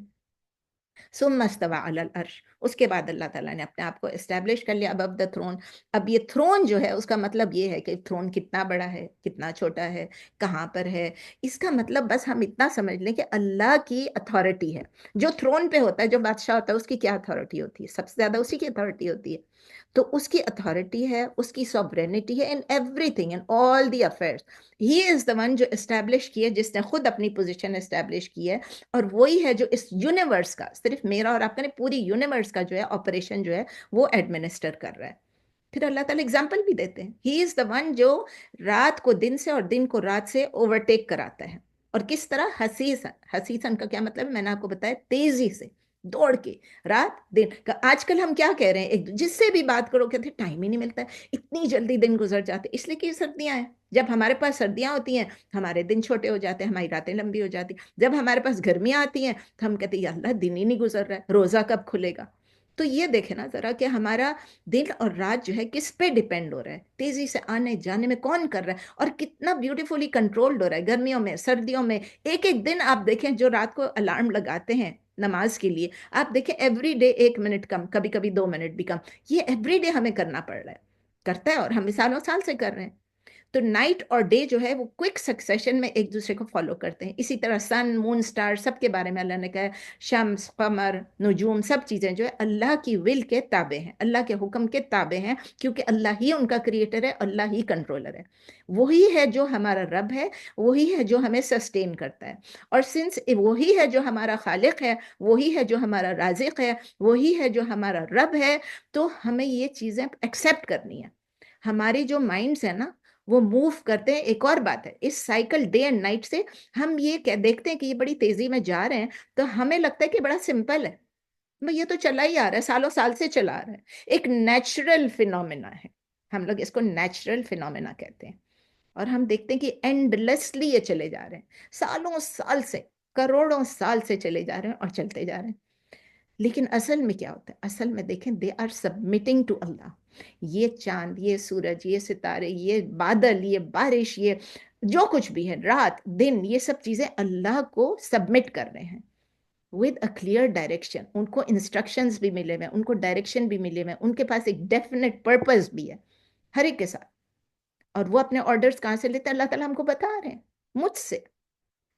ثم استوى علی العرش. اس کے بعد اللہ تعالیٰ نے اپنے آپ کو اسٹیبلش کر لیا above the throne. اب یہ تھرون جو ہے اس کا مطلب یہ ہے کہ تھرون کتنا بڑا ہے، کتنا چھوٹا ہے، کہاں پر ہے. اس کا مطلب بس ہم اتنا سمجھ لیں کہ اللہ کی اتھارٹی ہے. جو تھرون پہ ہوتا ہے، جو بادشاہ ہوتا ہے، اس کی کیا اتھارٹی ہوتی ہے؟ سب سے زیادہ اسی کی اتھارٹی ہوتی ہے. تو اس کی اتھارٹی ہے، اس کی سوورینٹی ہے in every thing, in all the affairs. He is the one جو اسٹیبلش کی ہے، جس نے خود اپنی پوزیشن اسٹیبلش کی ہے. اور وہی ہے جو اس یونیورس کا، صرف میرا اور آپ کا نہیں، پوری یونیورس کا جو ہے آپریشن جو ہے وہ ایڈمنسٹر کر رہا ہے. پھر اللہ تعالیٰ اگزامپل بھی دیتے ہیں. ہی از دا ون جو رات کو دن سے اور دن کو رات سے اوورٹیک کراتا ہے. اور کس طرح؟ حسیسن کا کیا مطلب ہے؟ میں نے آپ کو بتایا، تیزی سے دوڑ کے رات دن. آج کل ہم کیا کہہ رہے ہیں، جس سے بھی بات کرو کہتے ہیں ٹائم ہی نہیں ملتا ہے، اتنی جلدی دن گزر جاتے. اس لیے کہ سردیاں ہیں. جب ہمارے پاس سردیاں ہوتی ہیں ہمارے دن چھوٹے ہو جاتے ہیں، ہماری راتیں لمبی ہو جاتی. جب ہمارے پاس گرمیاں آتی ہیں تو ہم کہتے ہیں یا اللہ دن ہی نہیں گزر رہا ہے، روزہ کب کھلے گا. تو یہ دیکھیں نا ذرا کہ ہمارا دن اور رات جو ہے کس پہ ڈیپینڈ ہو رہا ہے. تیزی سے آنے جانے میں کون کر رہا ہے، اور کتنا بیوٹیفلی کنٹرولڈ ہو رہا ہے. گرمیوں میں، سردیوں میں، ایک ایک دن آپ دیکھیں جو رات کو الارم لگاتے ہیں نماز کے لیے آپ دیکھیں ایوری ڈے 1 منٹ کم، کبھی کبھی 2 منٹ بھی کم، یہ ایوری ڈے ہمیں کرنا پڑ رہا ہے، کرتا ہے، اور ہم سالوں سال سے کر رہے ہیں. تو نائٹ اور ڈے جو ہے وہ کوئک سکسیشن میں ایک دوسرے کو فالو کرتے ہیں. اسی طرح سن، مون، سٹار، سب کے بارے میں اللہ نے کہا ہے شمس، قمر، نجوم، سب چیزیں جو ہے اللہ کی ول کے تابع ہیں، اللہ کے حکم کے تابع ہیں، کیونکہ اللہ ہی ان کا کریٹر ہے، اللہ ہی کنٹرولر ہے. وہی ہے جو ہمارا رب ہے، وہی ہے جو ہمیں سسٹین کرتا ہے. اور سنس وہی ہے جو ہمارا خالق ہے، وہی ہے جو ہمارا رازق ہے، وہی ہے جو ہمارا رب ہے، تو ہمیں یہ چیزیں ایکسیپٹ کرنی ہے. ہماری جو مائنڈز ہیں نا وہ موو کرتے ہیں. ایک اور بات ہے، اس سائیکل ڈے اینڈ نائٹ سے ہم یہ دیکھتے ہیں کہ یہ بڑی تیزی میں جا رہے ہیں، تو ہمیں لگتا ہے کہ بڑا سمپل ہے، یہ تو چلا ہی آ رہا ہے، سالوں سال سے چلا آ رہا ہے. ایک نیچرل فینومینا ہے، ہم لوگ اس کو نیچرل فینومینا کہتے ہیں. اور ہم دیکھتے ہیں کہ اینڈلیسلی یہ چلے جا رہے ہیں، سالوں سال سے، کروڑوں سال سے چلے جا رہے ہیں اور چلتے جا رہے ہیں. لیکن اصل میں کیا ہوتا ہے؟ اصل میں دیکھیں دے آر سبمٹنگ ٹو اللہ. یہ چاند، یہ سورج، یہ ستارے، یہ بادل، یہ بارش، یہ جو کچھ بھی ہے، رات دن، یہ سب چیزیں اللہ کو سبمٹ کر رہے ہیں ود اے کلیئر ڈائریکشن. ان کو انسٹرکشنز بھی ملے ہوئے، ان کو ڈائریکشن بھی ملے ہوئے، ان کے پاس ایک ڈیفینیٹ پرپز بھی ہے ہر ایک کے ساتھ. اور وہ اپنے آرڈرز کہاں سے لیتے ہیں؟ اللہ تعالیٰ ہم کو بتا رہے ہیں، مجھ سے.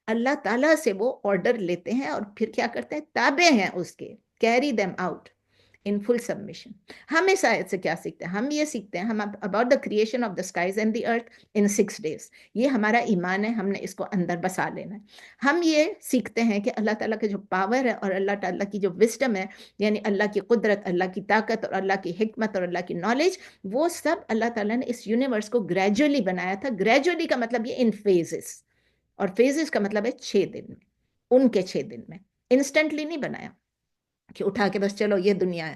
اللہ تعالیٰ سے وہ آرڈر لیتے ہیں اور پھر کیا کرتے ہیں؟ تابع ہیں اس کے. Carry them out in full submission. ہم اس آیت سے کیا سیکھتے ہیں؟ ہم یہ سیکھتے ہیں ہم about the creation of the skies and the earth in 6 days. یہ ہمارا ایمان ہے، ہم نے اس کو اندر بسا لینا ہے. ہم یہ سیکھتے ہیں کہ اللہ تعالیٰ کا جو پاور ہے اور اللہ تعالیٰ کی جو وزڈم ہے، یعنی اللہ کی قدرت، اللہ کی طاقت اور اللہ کی حکمت اور اللہ کی نالج، وہ سب اللہ تعالیٰ نے اس یونیورس کو گریجولی بنایا تھا. گریجولی کا مطلب یہ ان فیزز، اور فیزز کا مطلب ہے 6 دن میں، ان کے 6 دن میں. انسٹنٹلی نہیں بنایا کہ اٹھا کے بس چلو یہ دنیا ہے.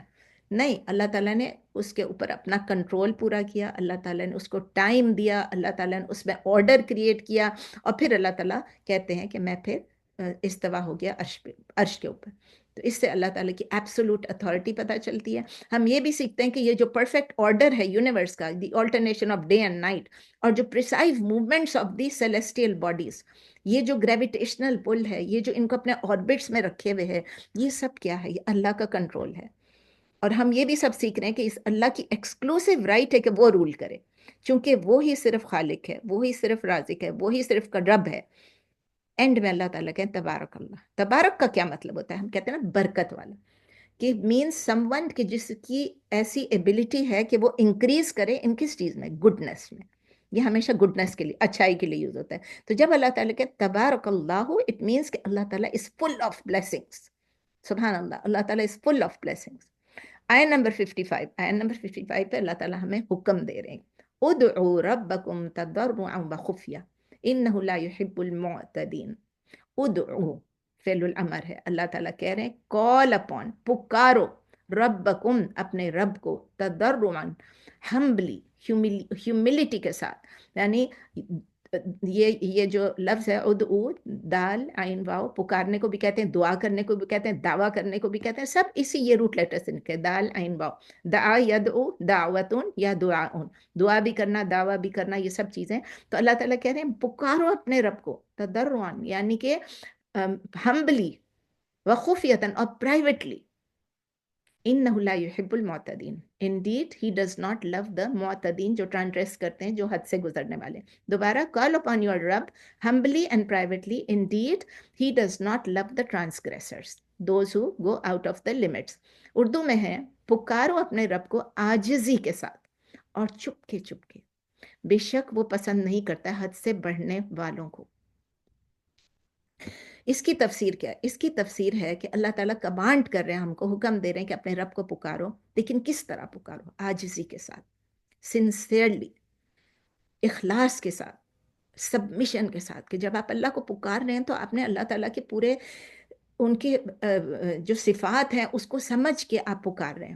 نہیں، اللہ تعالیٰ نے اس کے اوپر اپنا کنٹرول پورا کیا، اللہ تعالیٰ نے اس کو ٹائم دیا، اللہ تعالیٰ نے اس میں آرڈر کریٹ کیا، اور پھر اللہ تعالیٰ کہتے ہیں کہ میں پھر استوا ہو گیا عرش پہ، عرش کے اوپر. تو اس سے اللہ تعالیٰ کی ایبسولوٹ اتھارٹی پتہ چلتی ہے. ہم یہ بھی سیکھتے ہیں کہ یہ جو پرفیکٹ آرڈر ہے یونیورس کا، the alternation of day and night, اور جو precise movements of the celestial bodies, یہ جو گریویٹیشنل پل ہے، یہ جو ان کو اپنے آربٹس میں رکھے ہوئے ہے، یہ سب کیا ہے؟ یہ اللہ کا کنٹرول ہے. اور ہم یہ بھی سب سیکھ رہے ہیں کہ اس اللہ کی ایکسکلوسیو رائٹ ہے کہ وہ رول کرے، چونکہ وہی صرف خالق ہے، وہی صرف رازق ہے، وہی صرف کا رب ہے. اینڈ میں اللہ تعالیٰ کہتے ہیں تبارک اللہ. تبارک کا کیا مطلب ہوتا ہے؟ ہم کہتے ہیں نا برکت والا، کہ مینس سم ون کہ جس کی ایسی ایبلٹی ہے کہ وہ انکریز کرے ان کس چیز میں؟ گڈنس میں. یہ ہمیشہ گڈنس کے لیے، اچھائی کے لیے یوز ہوتا ہے. تو جب اللہ تعالیٰ کہ تبارک اللہ، اٹ مینس کہ اللہ تعالیٰ از فل آف بلیسنگس. سبحان اللہ، اللہ تعالیٰ از فل آف بلیسنگس. آیت نمبر 55، آیت نمبر 55 پہ اللہ تعالیٰ ہمیں حکم دے رہے ہیں ادعوا ربکم تضرعا وخفیہ انہ لا يحب المعتدین. ادعو فعل الامر ہے، اللہ تعالیٰ کہہ رہے ہیں کال اپون، پکارو، ربکم اپنے رب کو، تضرعا ہمبلی، ہیوملٹی کے ساتھ. یعنی یہ جو لفظ ہے ادعو، دال عین واو، پکارنے کو بھی کہتے ہیں، دعا کرنے کو بھی کہتے ہیں، دعویٰ کرنے کو بھی کہتے ہیں، سب اسی یہ روٹ لیٹر سے نکلے، دال عین واو. دعا یدعو، دعوتن یا دعاؤن، دعا بھی کرنا، دعویٰ بھی کرنا، یہ سب چیزیں. تو اللہ تعالیٰ کہہ رہے ہیں پکارو اپنے رب کو تضرعاً، یعنی کہ ہمبلی، وخفیتاً، اور پرائیویٹلی. اِنَّهُ لَا يُحِبُّ الْمُعْتَدِينَ. Indeed, he does not love the معتدین، جو ٹرانسگریس کرتے ہیں، جو حد سے گزرنے والے. دوبارہ call upon your Rabb humbly and privately. Indeed, he does not love the transgressors, those who go out of the limits. Urdu میں ہے پکارو اپنے رب کو عاجزی کے ساتھ اور چپ کے، بے شک وہ پسند نہیں کرتا حد سے بڑھنے والوں کو. اس کی تفسیر کیا ہے؟ اس کی تفسیر ہے کہ اللہ تعالیٰ کمانڈ کر رہے ہیں، ہم کو حکم دے رہے ہیں کہ اپنے رب کو پکارو، لیکن کس طرح پکارو؟ عاجزی کے ساتھ، سنسیئرلی، اخلاص کے ساتھ، سبمیشن کے ساتھ. کہ جب آپ اللہ کو پکار رہے ہیں تو آپ نے اللہ تعالیٰ کے پورے ان کے جو صفات ہیں اس کو سمجھ کے آپ پکار رہے ہیں.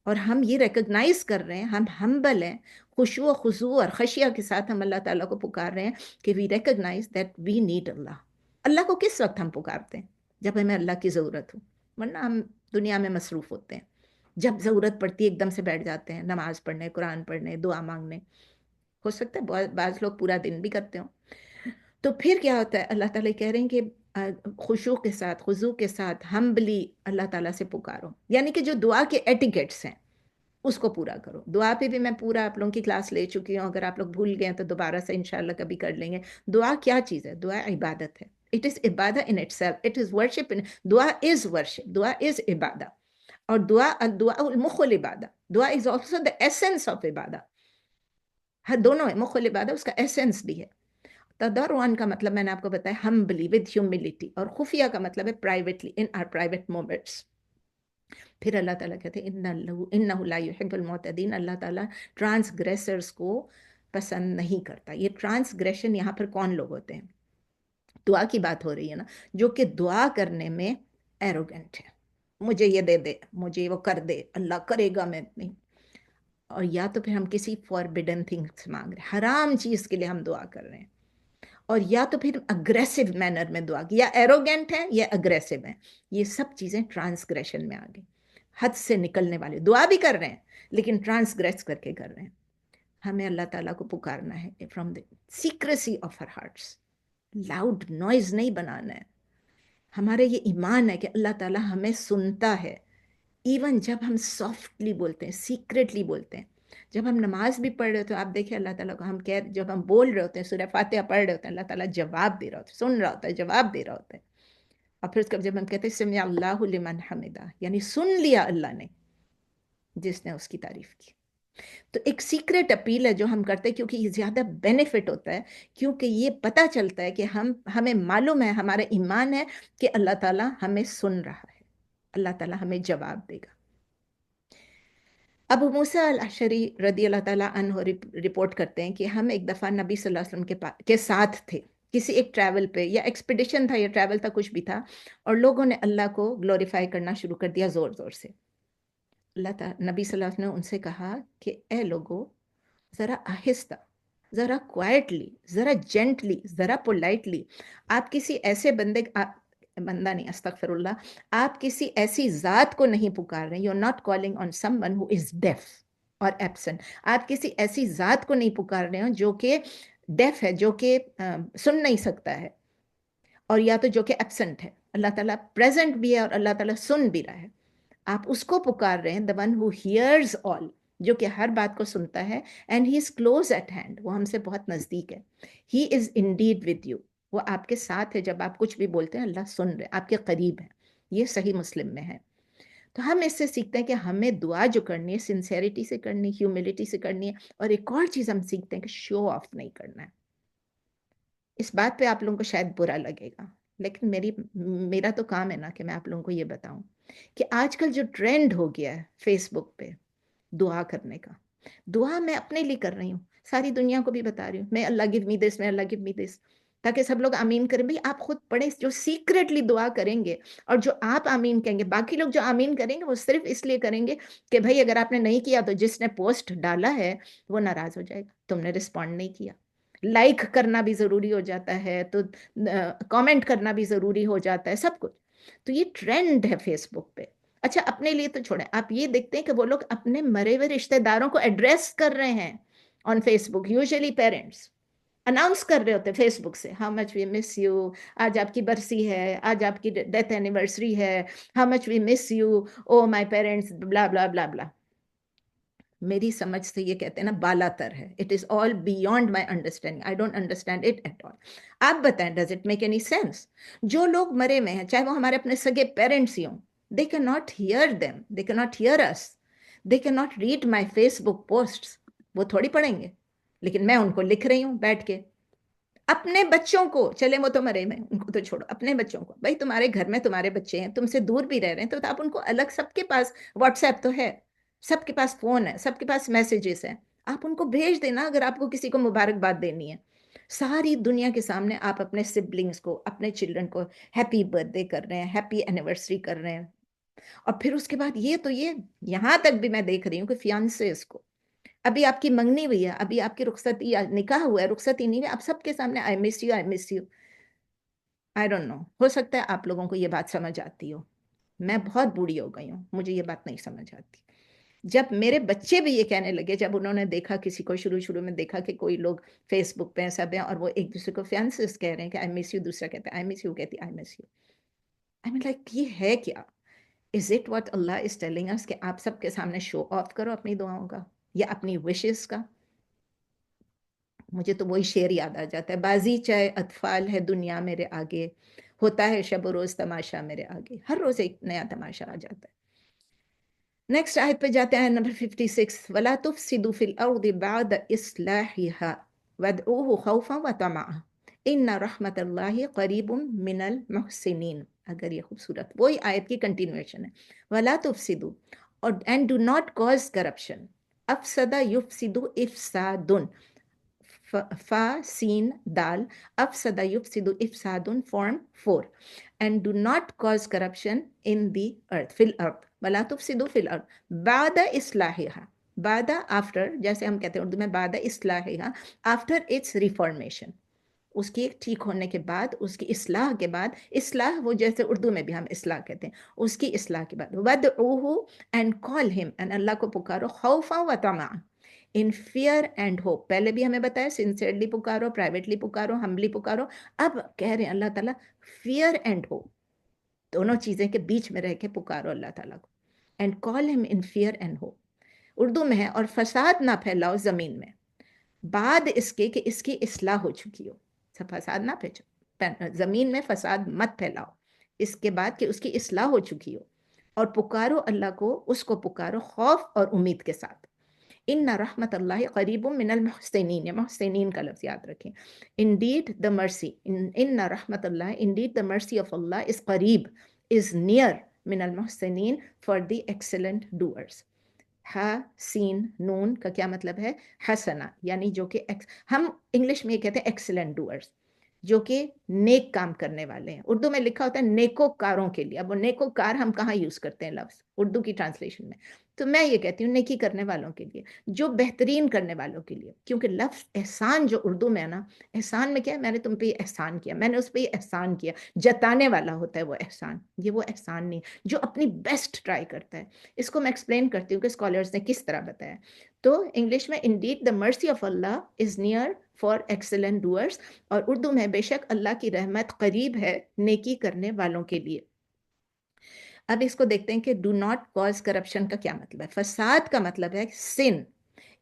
اور ہم یہ ریکگنائز کر رہے ہیں، ہم ہمبل ہیں، خشوع و خضوع اور خشیہ کے ساتھ ہم اللہ تعالیٰ کو پکار رہے ہیں کہ وی ریکگنائز دیٹ وی نیڈ اللہ. اللہ کو کس وقت ہم پکارتے ہیں؟ جب ہمیں اللہ کی ضرورت ہو، ورنہ ہم دنیا میں مصروف ہوتے ہیں. جب ضرورت پڑتی ہے ایک دم سے بیٹھ جاتے ہیں نماز پڑھنے، قرآن پڑھنے، دعا مانگنے. ہو سکتا ہے بعض لوگ پورا دن بھی کرتے ہوں. تو پھر کیا ہوتا ہے؟ اللہ تعالیٰ کہہ رہے ہیں کہ خشوع کے ساتھ، خضوع کے ساتھ، ہمبلی اللہ تعالیٰ سے پکارو، یعنی کہ جو دعا کے ایٹیکیٹس ہیں اس کو پورا کرو. دعا پہ بھی میں پورا آپ لوگوں کی کلاس لے چکی ہوں، اگر آپ لوگ بھول گئے ہیں تو دوبارہ سے انشاءاللہ کبھی کر لیں گے. دعا کیا چیز ہے؟ دعا عبادت ہے. It is Ubadah in it self, it is worship. دعا از ورشپ، دعا از عبادہ. اور دعا المخ العبادہ، dua is also the essence of ibadah. ہر دونوں ہے، مخ العبادہ اس کا ایسنس بھی ہے. تضرعاً کا مطلب میں نے آپ کو بتایا ہمبلی ود ہیوملٹی، اور خفیہ کا مطلب ہے privately, in our private moments. پھر اللہ تعالیٰ کہتے ہیں انہ لا یحب المعتدین، اللہ تعالیٰ ٹرانسگریسرز کو پسند نہیں کرتا. یہ ٹرانسگریشن یہاں پر کون لوگ ہوتے ہیں؟ دعا کی بات ہو رہی ہے نا، جو کہ دعا کرنے میں ایروگنٹ ہے، مجھے یہ دے دے، مجھے وہ کر دے، اللہ کرے گا میں نہیں. اور یا تو پھر ہم کسی فوربڈن تھنگس مانگ رہے ہیں، حرام چیز کے لیے ہم دعا کر رہے ہیں. اور یا تو پھر اگریسو مینر میں دعا کی، یا ایروگینٹ ہے یا اگریسو ہے. یہ سب چیزیں ٹرانسگریشن میں آ گئی، حد سے نکلنے والی. دعا بھی کر رہے ہیں لیکن ٹرانسگریس کر کے کر رہے ہیں. ہمیں اللہ تعالیٰ کو پکارنا ہے from the secrecy of her hearts, loud noise نہیں بنانا ہے. ہمارے یہ ایمان ہے کہ اللہ تعالیٰ ہمیں سنتا ہے، ایون جب ہم سافٹلی بولتے ہیں، سیکریٹلی بولتے ہیں. جب ہم نماز بھی پڑھ رہے ہوتے ہیں، آپ دیکھیں اللہ تعالیٰ کو ہم جب ہم بول رہے ہوتے ہیں، سورہ فاتحہ پڑھ رہے ہوتے ہیں، اللہ تعالیٰ جواب دے رہا ہوتا ہے، سن رہا ہوتا ہے، جواب دے رہا ہوتا ہے. اور پھر اس کا جب ہم کہتے ہیں سمع اللہ لمن حمدہ، یعنی سن لیا اللہ نے جس نے اس کی تعریف کی. تو ایک سیکریٹ اپیل ہے جو ہم کرتے ہیں، کیونکہ یہ زیادہ بینیفٹ ہوتا ہے، کیونکہ یہ پتہ چلتا ہے کہ ہمیں معلوم ہے، ہمارا ایمان ہے کہ اللہ تعالیٰ ہمیں سن رہا ہے، اللہ تعالیٰ ہمیں جواب دے گا. ابو موسیٰ الاشعری رضی اللہ تعالیٰ عنہ رپورٹ کرتے ہیں کہ ہم ایک دفعہ نبی صلی اللہ علیہ وسلم کے ساتھ تھے کسی ایک ٹریول پہ، یا ایکسپیڈیشن تھا یا ٹریول تھا، کچھ بھی تھا. اور لوگوں نے اللہ کو گلوریفائی کرنا شروع کر دیا زور زور سے. اللہ تعالیٰ نبی صلی اللہ علیہ وسلم نے ان سے کہا کہ اے لوگو، ذرا آہستہ، ذرا کوائٹلی، ذرا جینٹلی، ذرا پولائٹلی. آپ کسی ایسے بندہ نہیں، استغفر اللہ، آپ کسی ایسی ذات کو نہیں پکار رہے. You are not calling on someone who is deaf or absent. آپ کسی ایسی ذات کو نہیں پکار رہے ہو جو کہ ڈیف ہے، جو کہ سن نہیں سکتا ہے، اور یا تو جو کہ ایبسنٹ ہے. اللہ تعالیٰ پریزنٹ بھی ہے اور اللہ تعالیٰ سن بھی رہا ہے. آپ اس کو پکار رہے ہیں، the one who hears all، جو کہ ہر بات کو سنتا ہے. and he is close at hand، وہ ہم سے بہت نزدیک ہے. he is indeed with you، وہ آپ کے ساتھ ہے. جب آپ کچھ بھی بولتے ہیں اللہ سن رہے، آپ کے قریب ہے. یہ صحیح مسلم میں ہے. تو ہم اس سے سیکھتے ہیں کہ ہمیں دعا جو کرنی ہے سنسیریٹی سے کرنی، ہیوملٹی سے کرنی ہے. اور ایک اور چیز ہم سیکھتے ہیں کہ شو آف نہیں کرنا ہے. اس بات پہ آپ لوگوں کو شاید برا لگے گا، لیکن میرا تو کام ہے نا کہ میں آپ لوگوں کو یہ بتاؤں کہ آج کل جو ٹرینڈ ہو گیا ہے فیس بک پہ دعا کرنے کا، دعا میں اپنے لیے کر رہی ہوں، ساری دنیا کو بھی بتا رہی ہوں، میں اللہ گیو می دس، میں اللہ گیو می دس، تاکہ سب لوگ آمین کریں. بھئی آپ خود پڑھیں، جو سیکریٹلی دعا کریں گے اور جو آپ آمین کہیں گے، باقی لوگ جو آمین کریں گے وہ صرف اس لیے کریں گے کہ بھئی اگر آپ نے نہیں کیا تو جس نے پوسٹ ڈالا ہے وہ ناراض ہو جائے گا، تم نے رسپونڈ نہیں کیا. لائک کرنا بھی ضروری ہو جاتا ہے، تو کامنٹ کرنا بھی ضروری ہو جاتا ہے، سب کچھ. تو یہ ٹرینڈ ہے فیس بک پہ. اچھا اپنے لیے تو چھوڑیں، آپ یہ دیکھتے ہیں کہ وہ لوگ اپنے مرے ہوئے رشتہ داروں کو ایڈریس کر رہے ہیں on Facebook. Usually parents announce کر رہے ہوتے فیس بک سے، how much we miss you, آج آپ کی برسی ہے، آج آپ کی ڈیتھ اینیورسری ہے، how much we miss you, oh my parents, blah blah blah بلا. میری سمجھ سے یہ کہتے ہیں نا بالا تر ہے. It is all beyond my understanding, I don't understand it at all. آپ بتائیں does it make any sense? جو لوگ مرے میں ہیں، چاہے وہ ہمارے اپنے سگے پیرنٹس ہی ہوں، they can not hear them, they can not hear us, they can not read my Facebook posts. وہ تھوڑی پڑھیں گے، لیکن میں ان کو لکھ رہی ہوں بیٹھ کے. اپنے بچوں کو، چلے وہ تو مرے میں، ان کو تو چھوڑو، اپنے بچوں کو. بھائی تمہارے گھر میں تمہارے بچے ہیں، تم سے دور بھی رہ رہے ہیں، تو آپ ان کو الگ، سب کے پاس واٹس ایپ تو ہے، سب کے پاس فون ہے، سب کے پاس میسیجز ہیں، آپ ان کو بھیج دینا اگر آپ کو کسی کو مبارکباد دینی ہے. ساری دنیا کے سامنے آپ اپنے سبلنگز کو، اپنے چلڈرن کو ہیپی برتھ ڈے کر رہے ہیں، ہیپی اینیورسری کر رہے ہیں. اور پھر اس کے بعد یہ یہاں تک بھی میں دیکھ رہی ہوں کہ فیانسیز کو، ابھی آپ کی منگنی ہوئی ہے، ابھی آپ کی رخصتی، نکاح ہوا ہے، رخصتی نہیں ہے، آپ سب کے سامنے I miss you, I miss you. I don't know, ہو سکتا ہے آپ لوگوں کو یہ بات سمجھ آتی ہو. میں بہت بوڑھی ہو گئی ہوں، مجھے یہ بات نہیں سمجھ آتی. جب میرے بچے بھی یہ کہنے لگے، جب انہوں نے دیکھا کسی کو، شروع میں دیکھا کہ کوئی لوگ فیس بک پہ سب ہیں اور وہ ایک دوسرے کو فیانسز کہہ رہے ہیں کہ آئی مس یو، دوسرا کہتا ہے آئی مس یو، کہتی آئی miss you. I main like یہ ہے کیا؟ Is it what Allah is telling us کہ آپ سب کے سامنے شو آف کرو اپنی دعاؤں کا یا اپنی وشز کا؟ مجھے تو وہی شعر یاد آ جاتا ہے، بازی چاہے اطفال ہے دنیا میرے آگے، ہوتا ہے شب و روز تماشا میرے آگے. ہر روز ایک نیا تماشا آ جاتا ہے. نیکسٹ آیت پہ جاتے ہیں، نمبر 56. وَلَا تُفْسِدُوا فِي الْأَرْضِ بَعْدَ إِصْلَاحِهَا وَادْعُوهُ خَوْفًا وَطَمَعًا إِنَّ رَحْمَتَ اللَّهِ قَرِيبٌ مِّنَ الْمُحْسِنِينَ. اگر یہ خوبصورت وہی آیت کی کنٹینویشن ہے. وَلَا تُفْسِدُوا and do not cause corruption. أَفْسَدَ يُفْسِدُ إِفْسَادٌ، فا سین دال، افسد یفسد افساد form 4. and do not cause corruption in the earth، فی الارض، ولا تفسدوا فی الارض بعد اصلاحها، بعد after، جیسے ہم کہتے ہیں اردو میں بعد اصلاحها، after its reformation، اس کی ٹھیک ہونے کے بعد، اس کی اصلاح کے بعد. اصلاح وہ جیسے اردو میں بھی ہم اصلاح کہتے ہیں، اس کی اصلاح کے بعد. وَدْعُوهُ and call him، and اللہ کو پکارو، خوفا و طمعا، in fear and hope. پہلے بھی ہمیں بتایا سنسیئرلی پکارو، پرائیویٹلی پکارو، ہمبلی پکارو. اب کہہ رہے ہیں اللہ تعالیٰ fear and hope، دونوں چیزیں کے بیچ میں رہ کے پکارو اللہ تعالیٰ کو. and call him in fear and hope. Urdu میں ہے، اور فساد نہ پھیلاؤ زمین میں بعد اس کے کہ اس کی اصلاح ہو چکی ہو. فساد نہ پھیلاؤ زمین میں، فساد مت پھیلاؤ اس کے بعد کہ اس کی اصلاح ہو چکی ہو. اور پکارو اللہ کو، اس کو پکارو خوف اور امید کے ساتھ. ان رحمت اللہ قریب من المحسنین، محسنین کا لفظ یاد رکھیں. indeed the mercy، ان رحمت اللہ، indeed the mercy of Allah is قریب، is near من المحسنین for the excellent doers. ہا سین نون کا کیا مطلب ہے؟ حسنہ، یعنی جو کہ ہم انگلش میں یہ کہتے ہیں ایکسلنٹ ڈوئرز، جو کہ نیک کام کرنے والے ہیں. اردو میں لکھا ہوتا ہے نیکوکاروں کے لیے. اب وہ نیکوکار ہم کہاں یوز کرتے ہیں لفظ اردو کی ٹرانسلیشن میں؟ تو میں یہ کہتی ہوں نیکی کرنے والوں کے لیے، جو بہترین کرنے والوں کے لیے. کیونکہ لفظ احسان جو اردو میں ہے نا، احسان میں کیا ہے؟ میں نے تم پہ یہ احسان کیا، میں نے اس پہ یہ احسان کیا، جتانے والا ہوتا ہے وہ احسان. یہ وہ احسان نہیں جو اپنی بیسٹ ٹرائی کرتا ہے. اس کو میں ایکسپلین کرتی ہوں کہ اسکالرز نے کس طرح بتایا. تو انگلش میں indeed the mercy of Allah is near for excellent doers, اور اردو میں بے شک اللہ کی رحمت قریب ہے نیکی کرنے والوں کے لیے. اب اس کو دیکھتے ہیں کہ ڈو ناٹ کاز کرپشن کا کیا مطلب ہے. فساد کا مطلب ہے سن،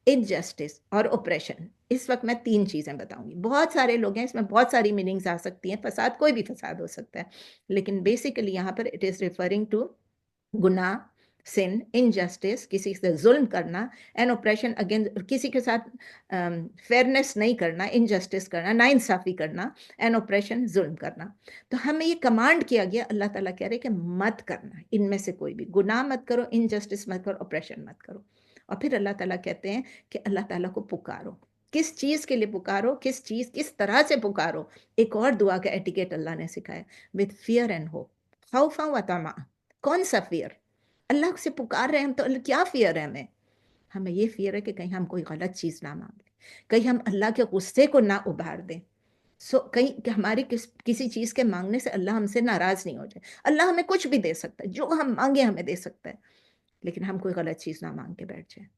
انجسٹس اور اوپریشن. اس وقت میں 3 چیزیں بتاؤں گی. بہت سارے لوگ ہیں، اس میں بہت ساری میننگز آ سکتی ہیں. فساد کوئی بھی فساد ہو سکتا ہے، لیکن بیسیکلی یہاں پر اٹ از ریفرنگ ٹو گناہ، سن، انجسٹس، کسی سے ظلم کرنا، اینڈ اوپریشن اگینسٹ، کسی کے ساتھ فیئرنیس نہیں کرنا، انجسٹس کرنا، نا انصافی کرنا، اینڈ اوپریشن ظلم کرنا. تو ہمیں یہ کمانڈ کیا گیا، اللہ تعالیٰ کہہ رہے کہ مت کرنا ان میں سے کوئی بھی گناہ مت کرو، انجسٹس مت کرو، اوپریشن مت کرو. اور پھر اللہ تعالیٰ کہتے ہیں کہ اللہ تعالیٰ کو پکارو. کس چیز کے لیے پکارو؟ کس طرح سے پکارو؟ ایک اور دعا کا ایٹیکیٹ اللہ نے سکھایا، with fear and hope، خوفا و طمع. کون سا فیئر؟ اللہ سے پکار رہے ہیں ہم تو کیا فیئر ہے ہمیں یہ فیئر ہے کہ کہیں ہم کوئی غلط چیز نہ مانگ لیں، کہیں ہم اللہ کے غصے کو نہ ابھار دیں. کہیں کہ ہماری کسی چیز کے مانگنے سے اللہ ہم سے ناراض نہیں ہو جائے. اللہ ہمیں کچھ بھی دے سکتا ہے، جو ہم مانگے ہمیں دے سکتا ہے، لیکن ہم کوئی غلط چیز نہ مانگ کے بیٹھ جائیں.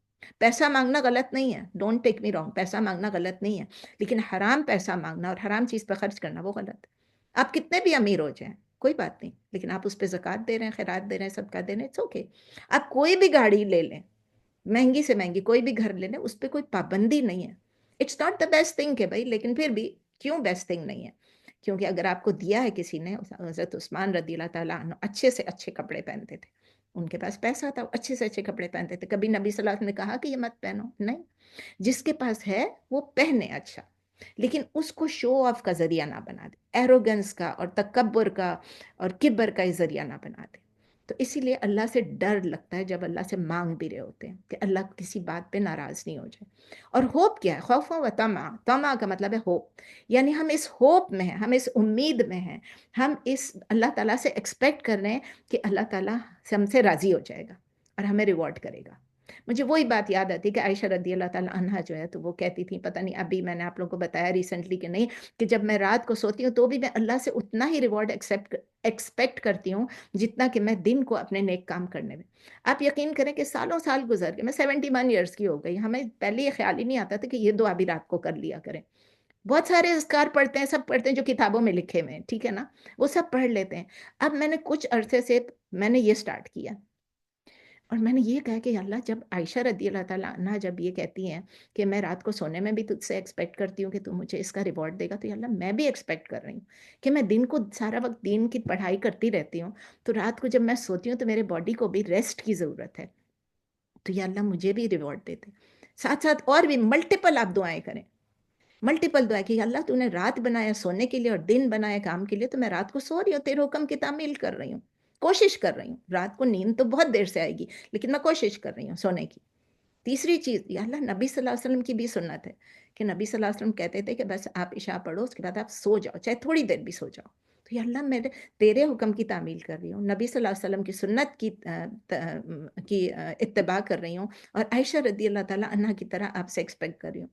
پیسہ مانگنا غلط نہیں ہے، ڈونٹ ٹیک می رانگ، پیسہ مانگنا غلط نہیں ہے، لیکن حرام پیسہ مانگنا اور حرام چیز پہ خرچ کرنا وہ غلط ہے. آپ کتنے بھی امیر ہو جائیں کوئی بات نہیں، لیکن آپ اس پہ زکوٰۃ دے رہے ہیں، خیرات دے رہے ہیں، صدقہ دے رہے ہیں، اٹس اوکے. آپ کوئی بھی گاڑی لے لیں، مہنگی سے مہنگی کوئی بھی گھر لے لیں، اس پہ کوئی پابندی نہیں ہے. It's not the best thing کہ بھائی، لیکن پھر بھی کیوں بیسٹ تھنگ نہیں ہے؟ کیونکہ اگر آپ کو دیا ہے کسی نے، حضرت عثمان رضی اللہ تعالیٰ عنہ اچھے سے اچھے کپڑے پہنتے تھے، ان کے پاس پیسہ تھا، اچھے سے اچھے کپڑے پہنتے تھے. کبھی نبی صلی اللہ علیہ وسلم نے کہا کہ یہ مت پہنو، نہیں. جس کے پاس ہے وہ پہنے اچھا، لیکن اس کو شو آف کا ذریعہ نہ بنا دے، ایروگنس کا اور تکبر کا اور کبر کا ذریعہ نہ بنا دے. تو اسی لیے اللہ سے ڈر لگتا ہے جب اللہ سے مانگ بھی رہے ہوتے ہیں کہ اللہ کسی بات پہ ناراض نہیں ہو جائے. اور ہوپ کیا ہے؟ خوف و طمع. طمع کا مطلب ہے ہوپ، یعنی ہم اس ہوپ میں ہیں، ہم اس امید میں ہیں، ہم اس اللہ تعالیٰ سے ایکسپیکٹ کر رہے ہیں کہ اللہ تعالیٰ ہم سے راضی ہو جائے گا اور ہمیں ریوارڈ کرے گا. مجھے وہی بات یاد آتی کہ عائشہ رضی اللہ تعالیٰ عنہا جو ہے تو وہ کہتی تھی، پتہ نہیں ابھی میں نے آپ لوگوں کو بتایا ریسنٹلی کہ نہیں، کہ جب میں رات کو سوتی ہوں تو بھی میں اللہ سے اتنا ہی ریوارڈ ایکسپیکٹ کرتی ہوں جتنا کہ میں دن کو اپنے نیک کام کرنے میں. آپ یقین کریں کہ سالوں سال گزر گئے، میں 71 ایئرس کی ہو گئی، ہمیں پہلے یہ خیال ہی نہیں آتا تھا کہ یہ دعا بھی رات کو کر لیا کریں. بہت سارے اذکار پڑھتے ہیں، سب پڑھتے ہیں جو کتابوں میں لکھے ہوئے ہیں، ٹھیک ہے نا، وہ سب پڑھ لیتے ہیں. اب میں نے کچھ عرصے سے میں نے یہ سٹارٹ کیا، اور میں نے یہ کہا کہ اللہ، جب عائشہ رضی اللہ تعالیٰ عنہ جب یہ کہتی ہیں کہ میں رات کو سونے میں بھی تجھ سے ایکسپیکٹ کرتی ہوں کہ تو مجھے اس کا ریوارڈ دے گا، تو یا اللہ میں بھی ایکسپیکٹ کر رہی ہوں کہ میں دن کو سارا وقت دین کی پڑھائی کرتی رہتی ہوں، تو رات کو جب میں سوتی ہوں تو میرے باڈی کو بھی ریسٹ کی ضرورت ہے، تو یا اللہ مجھے بھی ریوارڈ دیتے. ساتھ ساتھ اور بھی ملٹیپل آپ دعائیں کریں، ملٹیپل دعائیں کہ یا اللہ تو نے رات بنایا سونے کے لیے اور دن بنایا کام کے لیے، تو میں رات کو سو رہی ہوں، تیرے حکم کی تعمیل کر رہی ہوں، کوشش کر رہی ہوں. رات کو نیند تو بہت دیر سے آئے گی لیکن میں کوشش کر رہی ہوں سونے کی. تیسری چیز، یا اللہ نبی صلی اللہ علیہ وسلم کی بھی سنت ہے کہ نبی صلی اللہ علیہ وسلم کہتے تھے کہ بس آپ عشاء پڑھو، اس کے بعد آپ سو جاؤ، چاہے تھوڑی دیر بھی سو جاؤ. تو یا اللہ میں تیرے حکم کی تعمیل کر رہی ہوں، نبی صلی اللہ علیہ وسلم کی سنت کی اتباع کر رہی ہوں، اور عائشہ رضی اللہ تعالیٰ عنہ کی طرح آپ سے ایکسپیکٹ کر رہی ہوں.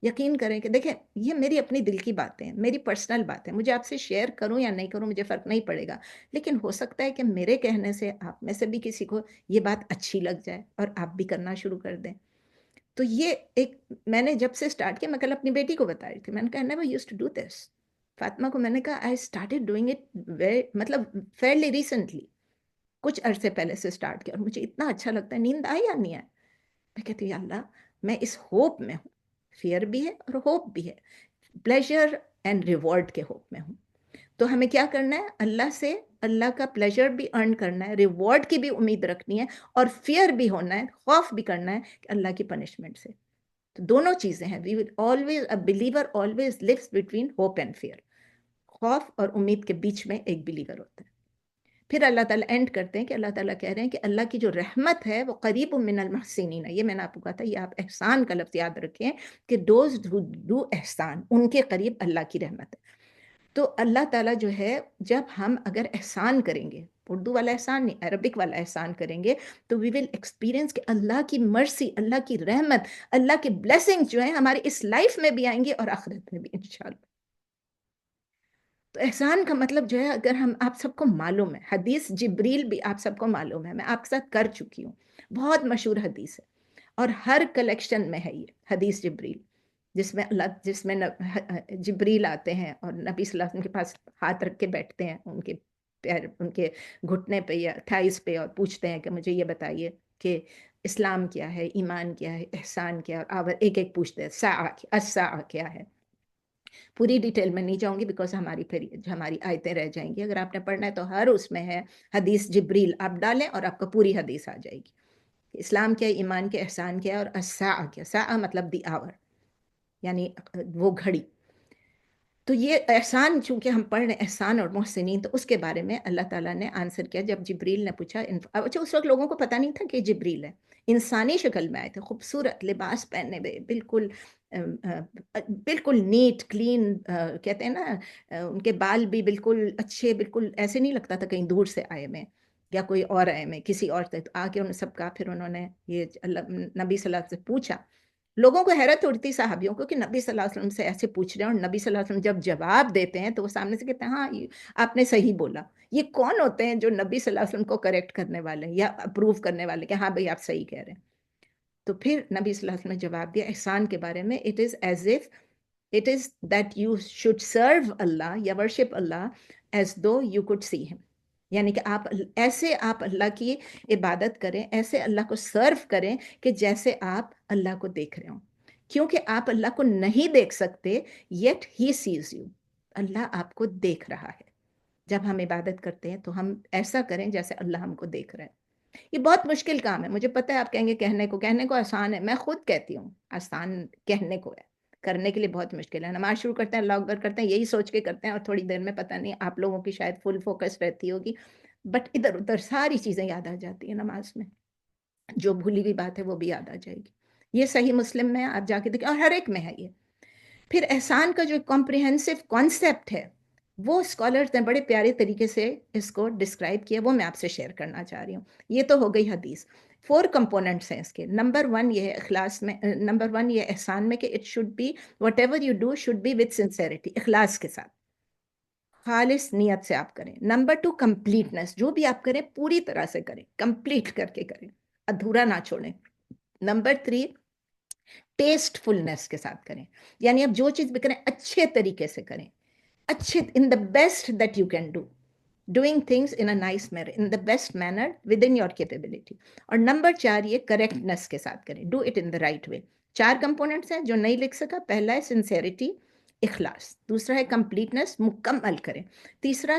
یقین کریں کہ دیکھیں یہ میری اپنی دل کی باتیں ہیں، میری پرسنل بات ہے، مجھے آپ سے شیئر کروں یا نہیں کروں مجھے فرق نہیں پڑے گا، لیکن ہو سکتا ہے کہ میرے کہنے سے آپ میں سے بھی کسی کو یہ بات اچھی لگ جائے اور آپ بھی کرنا شروع کر دیں. تو یہ ایک میں نے جب سے سٹارٹ کیا، میں کل اپنی بیٹی کو بتا رہی تھی، میں نے کہا never used to do this. Fatima کو میں نے کہا I started doing it مطلب fairly recently، کچھ عرصے پہلے سے سٹارٹ کیا، اور مجھے اتنا اچھا لگتا ہے. نیند آئی یا نہیں آئی، میں کہتی ہوں یا اللہ میں اس ہوپ میں ہوں، فیئر بھی ہے اور ہوپ بھی ہے، پلیجر اینڈ ریوارڈ کے ہوپ میں ہوں. تو ہمیں کیا کرنا ہے، اللہ سے اللہ کا پلیجر بھی ارن کرنا ہے، ریوارڈ کی بھی امید رکھنی ہے، اور فیئر بھی ہونا ہے، خوف بھی کرنا ہے کہ اللہ کی پنشمنٹ سے. تو دونوں چیزیں ہیں. We will always a believer always lives between hope and fear. خوف اور امید کے بیچ میں ایک بلیور ہوتا ہے. پھر اللہ تعالیٰ اینڈ کرتے ہیں کہ اللہ تعالیٰ کہہ رہے ہیں کہ اللہ کی جو رحمت ہے وہ قریب من المحسنین. یہ میں نے آپ کو کہا تھا، یہ آپ احسان کا لفظ یاد رکھیں کہ دوز who do احسان، ان کے قریب اللہ کی رحمت ہے. تو اللہ تعالیٰ جو ہے جب ہم اگر احسان کریں گے، اردو والا احسان نہیں عربک والا احسان کریں گے، تو وی ول ایکسپیرینس کہ اللہ کی مرسی، اللہ کی رحمت، اللہ کی بلیسنگ جو ہیں ہماری اس لائف میں بھی آئیں گے اور آخرت میں بھی انشاءاللہ. تو احسان کا مطلب جو ہے، اگر ہم آپ سب کو معلوم ہے، حدیث جبریل بھی آپ سب کو معلوم ہے، میں آپ کے ساتھ کر چکی ہوں، بہت مشہور حدیث ہے، اور ہر کلیکشن میں ہے یہ حدیث جبریل، جس میں جبریل آتے ہیں اور نبی صلی اللہ علیہ وسلم کے پاس ہاتھ رکھ کے بیٹھتے ہیں، ان کے پیر ان کے گھٹنے پہ یا تھائز پہ، اور پوچھتے ہیں کہ مجھے یہ بتائیے کہ اسلام کیا ہے، ایمان کیا ہے، احسان کیا ہے، اور ایک ایک پوچھتے ہیں الساعہ کیا ہے. پوری ڈیٹیل میں نہیں جاؤں گی بیکاز ہماری آیتیں رہ جائیں گی. اگر آپ نے پڑھنا ہے تو ہر اس میں ہے حدیث جبریل، آپ ڈالیں اور آپ کو پوری حدیث آ جائے گی. اسلام کیا ہے، ایمان کیا، احسان کیا، اور الساعہ کیا. ساعہ مطلب دی آور، یعنی وہ گھڑی. تو یہ احسان چونکہ ہم پڑھ رہے ہیں احسان اور محسنین، تو اس کے بارے میں اللہ تعالیٰ نے آنسر کیا. جب جبریل نے پوچھا، اچھا اس وقت لوگوں کو پتہ نہیں تھا کہ جبریل ہے، انسانی شکل میں آئے تھے، خوبصورت لباس پہنے ہوئے، بالکل بالکل نیٹ کلین، کہتے ہیں نا، ان کے بال بھی بالکل اچھے، بالکل ایسے نہیں لگتا تھا کہیں دور سے آئے میں یا کوئی اور آئے میں کسی اور سے. آ کے انہوں سب کہا، پھر انہوں نے یہ نبی صلی اللہ علیہ وسلم سے پوچھا. لوگوں کو حیرت اڑتی صحابیوں کو کہ نبی صلی اللہ علیہ وسلم سے ایسے پوچھ رہے ہیں، اور نبی صلی اللہ علیہ وسلم جب جواب دیتے ہیں تو وہ سامنے سے کہتے ہیں ہاں آپ نے صحیح بولا. یہ کون ہوتے ہیں جو نبی صلی اللہ علیہ وسلم کو کریکٹ کرنے والے یا اپروو کرنے والے کہ ہاں بھئی آپ صحیح کہہ رہے ہیں. تو پھر نبی صلی اللہ علیہ وسلم نے جواب دیا احسان کے بارے میں، it is as if it is that you should serve Allah یا worship Allah as though you could see him. یعنی کہ آپ اللہ کی عبادت کریں، ایسے اللہ کو سرو کریں کہ جیسے آپ اللہ کو دیکھ رہے ہوں. کیونکہ آپ اللہ کو نہیں دیکھ سکتے، یٹ ہی سیز یو. اللہ آپ کو دیکھ رہا ہے. جب ہم عبادت کرتے ہیں تو ہم ایسا کریں جیسے اللہ ہم کو دیکھ رہا ہے. یہ بہت مشکل کام ہے، مجھے پتہ ہے. آپ کہیں گے کہنے کو آسان ہے، میں خود کہتی ہوں آسان کہنے کو ہے، کرنے کے لیے بہت مشکل ہے. نماز شروع کرتے ہیں، اللہ اکبر کرتے ہیں، یہی سوچ کے کرتے ہیں، اور تھوڑی دیر میں پتہ نہیں آپ لوگوں کی شاید فل فوکس رہتی ہوگی، بٹ ادھر ادھر ساری چیزیں یاد آ جاتی ہیں نماز میں، جو بھولی ہوئی بات ہے وہ بھی یاد آ جائے گی. یہ صحیح مسلم میں آپ جا کے دیکھیں، اور ہر ایک میں ہے یہ. پھر احسان کا جو کمپریہنسو کانسیپٹ ہے، وہ اسکالرز نے بڑے پیارے طریقے سے اس کو ڈسکرائب کیا، وہ میں آپ سے شیئر کرنا چاہ رہی ہوں. یہ تو ہو گئی حدیث. 4 کمپوننٹس ہیں اس کے. نمبر 1 یہ ہے اخلاص میں، نمبر 1 یہ احسان میں کہ it should be whatever you do should be with sincerity, اخلاص کے ساتھ. خالص نیت سے آپ کریں. نمبر 2 کمپلیٹنس، جو بھی آپ کریں پوری طرح سے کریں، کمپلیٹ کر کے کریں، ادھورا نہ چھوڑیں. نمبر 3 ٹیسٹ فلنس کے ساتھ کریں، یعنی آپ جو چیز بھی کریں اچھے طریقے سے کریں، اچھے in the best that you can do, doing things in a nice manner, in the best manner within your capability. اور نمبر 4 یہ کریکٹنس کے ساتھ کریں، do it in the right way. 4 components ہیں جو نہیں لکھ سکا. پہلا ہے سنسیریٹی، اخلاص. دوسرا ہے کمپلیٹنس، مکمل کریں. تیسرا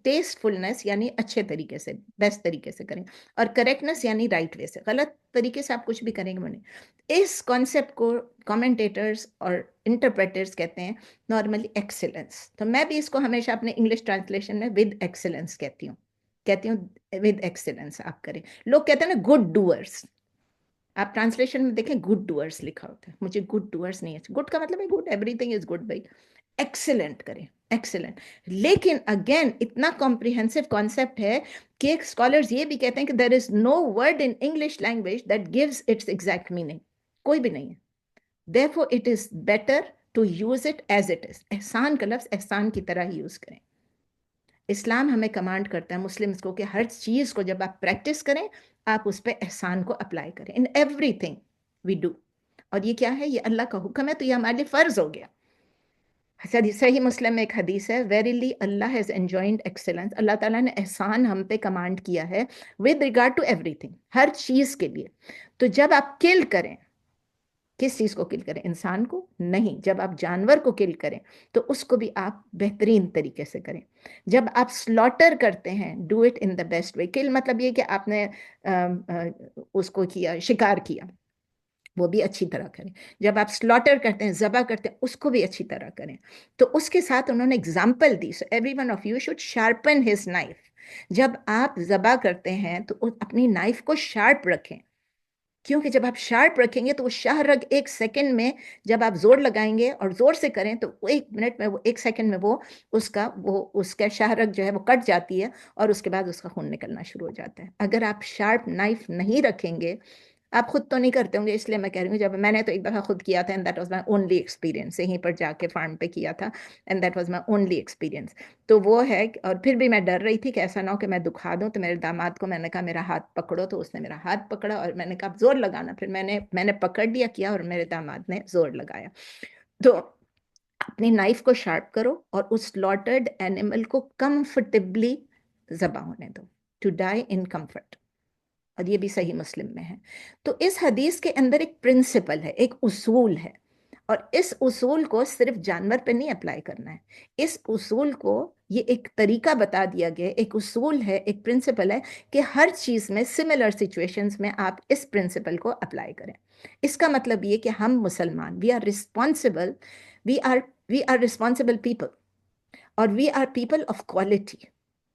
ٹیسٹ فلنس یعنی اچھے طریقے سے، بیسٹ طریقے سے کریں. اور کریکٹنس یعنی رائٹ وے سے، غلط طریقے سے آپ کچھ بھی کریں گے نہیں. اس کانسیپٹ کو کامنٹیٹرز اور انٹرپریٹرز کہتے ہیں نارملی ایکسیلنس. تو میں بھی اس کو ہمیشہ اپنے انگلش ٹرانسلیشن میں ود ایکسیلنس کہتی ہوں ود ایکسیلنس آپ کریں. لوگ کہتے ہیں نا گڈ ڈوئرس، آپ ٹرانسلیشن میں دیکھیں گڈ ڈوئرس لکھا ہوتا ہے، مجھے گڈ ڈوئرس نہیں ہے. گڈ کا مطلب ہے good, everything is good بھائی. ایکسیلنٹ کریں، ایکسیلنٹ. لیکن اگین اتنا کمپریہنسو کانسیپٹ ہے کہ اسکالرز یہ بھی کہتے ہیں کہ there is no word in English language that gives its exact meaning, کوئی بھی نہیں ہے. therefore it is better to use it as it is. احسان کا لفظ احسان کی طرح ہی یوز کریں. اسلام ہمیں کمانڈ کرتا ہے مسلمس کو کہ ہر چیز کو جب آپ پریکٹس کریں آپ اس پہ احسان کو اپلائی کریں in everything we do. اور یہ کیا ہے؟ یہ اللہ کا حکم ہے، تو یہ ہمارے لیے فرض ہو گیا. صحیح مسلم میں ایک حدیث ہے، verily Allah has enjoined excellence, اللہ تعالیٰ نے احسان ہم پہ کمانڈ کیا ہے with regard to everything, ہر چیز کے لیے. تو جب آپ کل کریں، کس چیز کو کل کریں؟ انسان کو نہیں. جب آپ جانور کو کل کریں تو اس کو بھی آپ بہترین طریقے سے کریں. جب آپ سلاٹر کرتے ہیں do it in the best way. کل مطلب یہ کہ آپ نے اس کو کیا، شکار کیا، وہ بھی اچھی طرح کریں. جب آپ سلاٹر کرتے ہیں، ذبح کرتے ہیں، اس کو بھی اچھی طرح کریں. تو اس کے ساتھ انہوں نے example the, so every one of you should sharpen his knife. جب آپ ذبح کرتے ہیں تو اپنی نائف کو شارپ رکھیں، کیونکہ جب آپ شارپ رکھیں گے تو وہ شاہ رگ ایک سیکنڈ میں جب آپ زور لگائیں گے اور زور سے کریں تو ایک منٹ میں، وہ ایک سیکنڈ میں وہ اس کا شاہ رگ جو ہے وہ کٹ جاتی ہے اور اس کے بعد اس کا خون نکلنا شروع ہو جاتا ہے. اگر آپ شارپ نائف نہیں رکھیں گے، آپ خود تو نہیں کرتے ہوں گے اس لیے میں کہہ رہی ہوں، جب میں نے تو ایک دفعہ خود کیا تھا and that was my only experience, یہیں پر جا کے فارم پہ کیا تھا and that was my only experience. تو وہ ہے، اور پھر بھی میں ڈر رہی تھی کہ ایسا نہ ہو کہ میں دکھا دوں. تو میرے داماد کو میں نے کہا میرا ہاتھ پکڑو، تو اس نے میرا ہاتھ پکڑا اور میں نے کہا زور لگانا، پھر میں نے پکڑ لیا کیا اور میرے داماد نے زور لگایا. تو اپنی نائف کو شارپ کرو اور اس سلاٹرڈ اینیمل کو کمفرٹیبلی ذبح ہونے دو، ٹو ڈائی ان کمفرٹ. اور یہ بھی صحیح مسلم میں ہے. تو اس حدیث کے اندر ایک پرنسپل ہے، ایک اصول ہے، اور اس اصول کو صرف جانور پہ نہیں اپلائی کرنا ہے. اس اصول کو یہ ایک طریقہ بتا دیا گیا، ایک اصول ہے، ایک پرنسپل ہے کہ ہر چیز میں سملر سچویشنز میں آپ اس پرنسپل کو اپلائی کریں. اس کا مطلب یہ کہ ہم مسلمان we are responsible, we are responsible people, اور we are people of quality.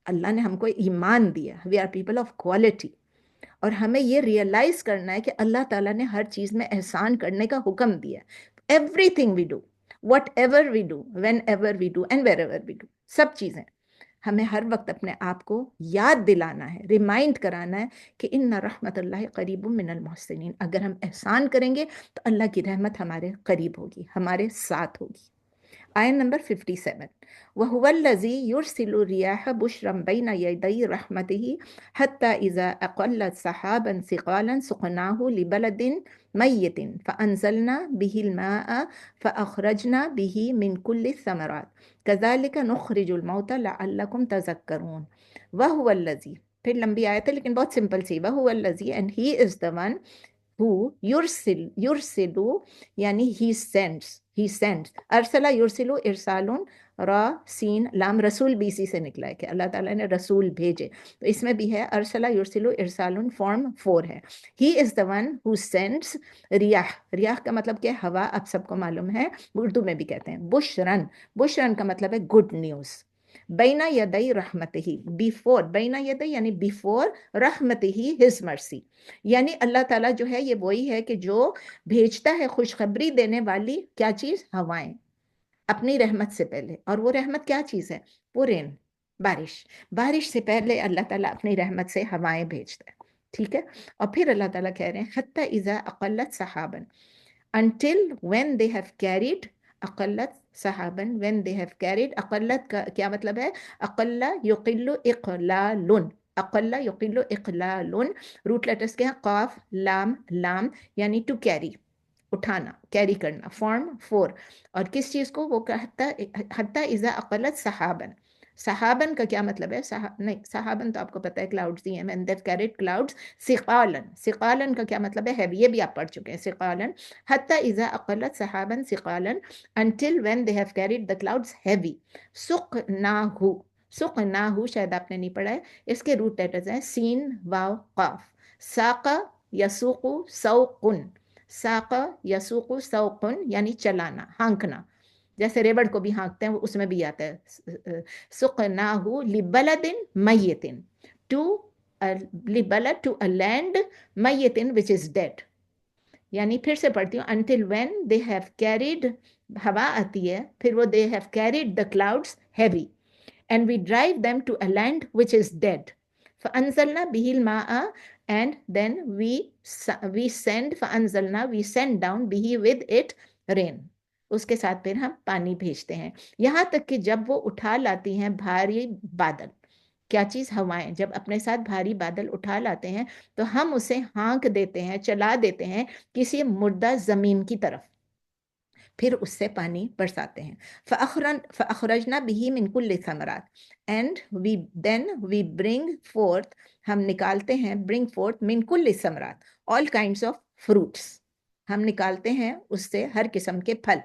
اللہ نے ہم کو ایمان دیا، we are people of quality. اور ہمیں یہ ریئلائز کرنا ہے کہ اللہ تعالیٰ نے ہر چیز میں احسان کرنے کا حکم دیا. Everything we do, whatever we do, whenever we do and wherever we do, سب چیزیں ہمیں ہر وقت اپنے آپ کو یاد دلانا ہے، ریمائنڈ کرانا ہے کہ ان رحمت اللہ قریب من المحسنین. اگر ہم احسان کریں گے تو اللہ کی رحمت ہمارے قریب ہوگی، ہمارے ساتھ ہوگی. آیت نمبر 57 وَهُوَ الَّذِي يُرْسِلُ الرِّيَاحَ بُشْرًا بَيْنَ يَدَيْ رَحْمَتِهِ حَتَّى إِذَا أَقَلَّتْ سَحَابًا ثِقَالًا سُقْنَاهُ لِبَلَدٍ مَيِّتٍ فَأَنزَلْنَا بِهِ الْمَاءَ فَأَخْرَجْنَا بِهِ مِنْ كُلِّ الثَّمَرَاتِ كَذَلِكَ نُخْرِجُ الْمَوْتَى لَعَلَّكُمْ تَذَكَّرُونَ. وَهُوَ الَّذِي، پھر لمبی آیت ہے لیکن بہت سمپل سی. وَهُوَ الَّذِي، and he is the one who یرسلو یعنی he sends. ارسلہ یرسلو ارسالون، را سین لام، رسول بھی اسی سے نکلا ہے کہ اللہ تعالیٰ نے رسول بھیجے. تو اس میں بھی ہے ارسلہ یرسلو ارسالون، فارم 4 ہے. he is the one who sends ریاح. ریاح کا مطلب کیا ہے؟ ہوا. آپ سب کو معلوم ہے، اردو میں بھی کہتے ہیں بشرن. بشرن کا مطلب ہے گڈ نیوز. بینا یدئی رحمتہی، بیفور، بینا یدئی یعنی بیفور رحمتہی، ہز مرسی. یعنی اللہ تعالیٰ جو ہے یہ وہی ہے کہ جو بھیجتا ہے خوشخبری دینے والی کیا چیز؟ ہوائیں، اپنی رحمت سے پہلے. اور وہ رحمت کیا چیز ہے؟ وہ رین، بارش. بارش سے پہلے اللہ تعالیٰ اپنی رحمت سے ہوائیں بھیجتا ہے. ٹھیک ہے. اور پھر اللہ تعالیٰ کہہ رہے ہیں حتی اذا اقلت سحابا، until when they have carried اقلت صحابن when they have carried. اقلت کا کیا مطلب ہے؟ اقل یقل اقلال، اقل یقل اقلال. روٹ لیٹرز کے ہیں قاف لام لام، یعنی ٹو کیری، اٹھانا، کیری کرنا، فارم فور. اور کس چیز کو؟ وہ حتی اذا اقلت صحابن. صحابن کا کیا مطلب ہے؟ نہیں، صحابن تو آپ کو پتہ ہے کلاؤڈز ہی ہیں. when they've carried clouds ثقالن. ثقالن کا کیا مطلب ہے؟ heavy. یہ بھی آپ پڑھ چکے ہیں ثقالن. حتی اذا اقلت صحابن ثقالن until when they have carried the clouds heavy. سقناہو. سقناہو شاید آپ نے نہیں پڑھا ہے. اس کے روٹ لیٹرز ہیں سین واو قاف. ساقا یسوق سوقن. ساقا یسوق سوقن یعنی چلانا، ہانکنا. جیسے ریبڑ کو بھی ہانکتے ہیں، وہ اس میں بھی آتا ہے. سقناہو لبلد میت. ٹو لبلد ٹو a land میت which is dead. یعنی پھر سے پڑھتی ہوں until when they have carried. ہوا آتی ہے، پھر وہ they have carried the clouds heavy and we drive them to a land which is dead. فأنزلنا به الماء and then we send فأنزلنا we send down به with it rain. اس کے ساتھ پھر ہم پانی بھیجتے ہیں، یہاں تک کہ جب وہ اٹھا لاتی ہیں بھاری بادل. کیا چیز؟ ہوائیں. جب اپنے ساتھ بھاری بادل اٹھا لاتے ہیں تو ہم اسے ہانک دیتے ہیں، چلا دیتے ہیں کسی مردہ زمین کی طرف، پھر اس سے پانی برساتے ہیں. فَأَخْرَجْنَا بِهِ مِنْ كُلِّ ثَمَرَاتٍ and then we bring forth. ہم نکالتے ہیں bring forth من كُلِّ ثمرات all kinds of fruits. ہم نکالتے ہیں اس سے ہر قسم کے پھل.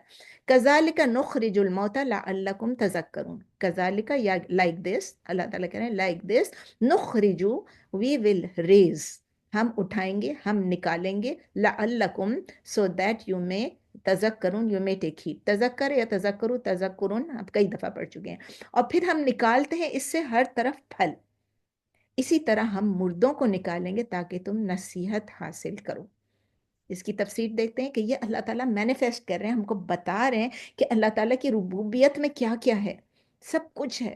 كَذَلِكَ نُخْرِجُ الْمَوْتَى لَعَلَّكُمْ تَذَكَّرُونَ. كَذَلِكَ یا like this. اللہ تعالیٰ کہہ رہے ہیں like this نُخْرِجُ we will raise. ہم اٹھائیں گے، ہم نکالیں گے لَعَلَّكُمْ so that you may تذکرون. You may take heat. تذکر یا تذکرو تذکرون آپ کئی دفعہ پڑھ چکے ہیں. اور پھر ہم نکالتے ہیں اس سے ہر طرف پھل. اسی طرح ہم مردوں کو نکالیں گے تاکہ تم نصیحت حاصل کرو. اس کی تفسیر دیکھتے ہیں کہ یہ اللہ تعالیٰ مینیفیسٹ کر رہے ہیں، ہم کو بتا رہے ہیں کہ اللہ تعالیٰ کی ربوبیت میں کیا کیا ہے. سب کچھ ہے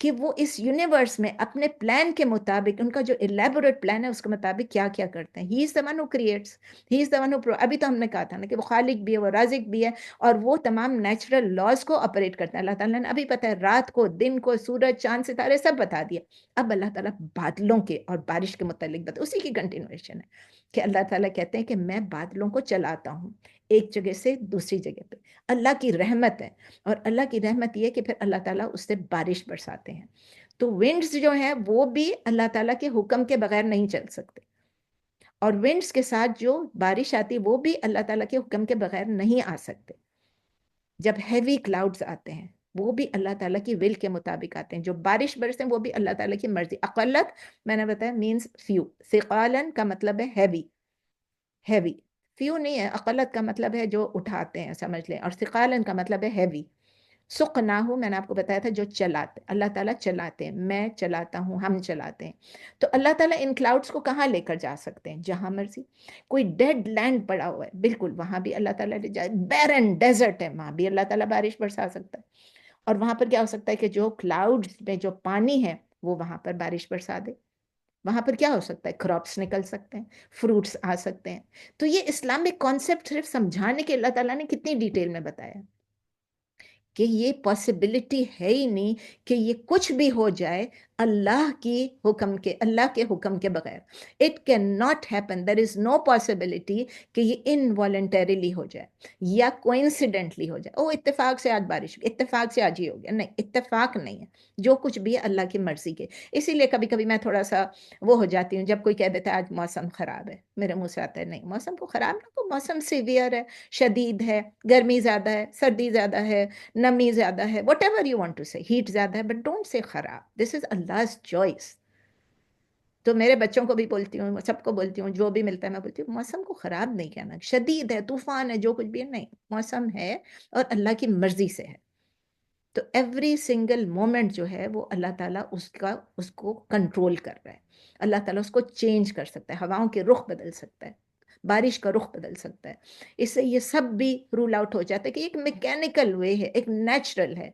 کہ وہ اس یونیورس میں اپنے پلان کے مطابق، ان کا جو الیبوریٹ پلان ہے اس کے مطابق کیا کیا کرتے ہیں. He is the one who creates, he is the one who. ابھی تو ہم نے کہا تھا نا کہ وہ خالق بھی ہے، وہ رازق بھی ہے، اور وہ تمام نیچرل لاز کو آپریٹ کرتا ہے. اللہ تعالیٰ نے ابھی پتہ ہے رات کو، دن کو، سورج چاند ستارے سب بتا دیا. اب اللہ تعالیٰ بادلوں کے اور بارش کے متعلق بتا، اسی کی کنٹینویشن ہے کہ اللہ تعالیٰ کہتے ہیں کہ میں بادلوں کو چلاتا ہوں ایک جگہ سے دوسری جگہ پہ. اللہ کی رحمت ہے، اور اللہ کی رحمت یہ کہ پھر اللہ تعالیٰ اس سے بارش برساتے ہیں. تو ونڈز جو ہیں وہ بھی اللہ تعالیٰ کے حکم کے بغیر نہیں چل سکتے، اور ونڈز کے ساتھ جو بارش آتی وہ بھی اللہ تعالیٰ کے حکم کے بغیر نہیں آ سکتے. جب ہیوی کلاؤڈز آتے ہیں وہ بھی اللہ تعالیٰ کی ول کے مطابق آتے ہیں. جو بارش برستے ہیں وہ بھی اللہ تعالیٰ کی مرضی. اقلت میں نے بتایا مینز فیو. ثقالن کا مطلب ہے ہیوی. ہیوی فیو نہیں ہے. اقلت کا مطلب ہے جو اٹھاتے ہیں، سمجھ لیں، اور ثقالن کا مطلب ہے ہیوی. سقناہو میں نے آپ کو بتایا تھا جو چلاتے، اللہ تعالیٰ چلاتے ہیں، میں چلاتا ہوں، ہم چلاتے ہیں. تو اللہ تعالیٰ ان کلاؤڈز کو کہاں لے کر جا سکتے ہیں؟ جہاں مرضی. کوئی ڈیڈ لینڈ پڑا ہوا ہے بالکل، وہاں بھی اللہ تعالیٰ لے جائے. بیرن ڈیزرٹ ہے، وہاں بھی اللہ تعالیٰ بارش برسا سکتا ہے. اور وہاں پر کیا ہو سکتا ہے کہ جو کلاؤڈز میں جو پانی ہے وہ وہاں پر بارش برسا دے. وہاں پر کیا ہو سکتا ہے؟ کراپس نکل سکتے ہیں، فروٹس آ سکتے ہیں. تو یہ اسلامک کانسیپٹ صرف سمجھانے کے اللہ تعالیٰ نے کتنی ڈیٹیل میں بتایا کہ یہ پاسبلٹی ہے ہی نہیں کہ یہ کچھ بھی ہو جائے اللہ کے حکم کے بغیر. It can not happen. There is no possibility کہ یہ انوالنٹریلی ہو جائے یا کوئنسیڈنٹلی ہو جائے. او اتفاق سے آج بارش ہوئی، اتفاق سے آج یہ ہو گیا. نہیں، اتفاق نہیں ہے. جو کچھ بھی ہے اللہ کی مرضی کے. اسی لیے کبھی کبھی میں تھوڑا سا وہ ہو جاتی ہوں جب کوئی کہہ دیتا ہے آج موسم خراب ہے. میرے منہ سے آتا ہے نہیں، موسم کو خراب نہ کو. موسم سیویئر ہے، شدید ہے، گرمی زیادہ ہے، سردی زیادہ ہے، نمی زیادہ ہے، whatever you want to say, heat زیادہ ہے، بٹ ڈونٹ سے خراب. دس از Allah's choice. تو میرے بچوں کو بھی بولتی ہوں، سب کو بولتی ہوں، جو بھی ملتا ہے میں بولتی ہوں موسم کو خراب نہیں کہنا. شدید ہے، طوفان ہے، جو کچھ بھی ہے، نہیں، موسم ہے اور اللہ کی مرضی سے ہے. تو ایوری سنگل مومنٹ جو ہے وہ اللہ تعالیٰ اس کو کنٹرول کر رہا ہے. اللہ تعالیٰ اس کو چینج کر سکتا ہے، ہواؤں کے رخ بدل سکتا ہے، بارش کا رخ بدل سکتا ہے. اس سے یہ سب بھی رول آؤٹ ہو جاتا ہے کہ ایک میکینیکل وے ہے، ایک نیچرل ہے،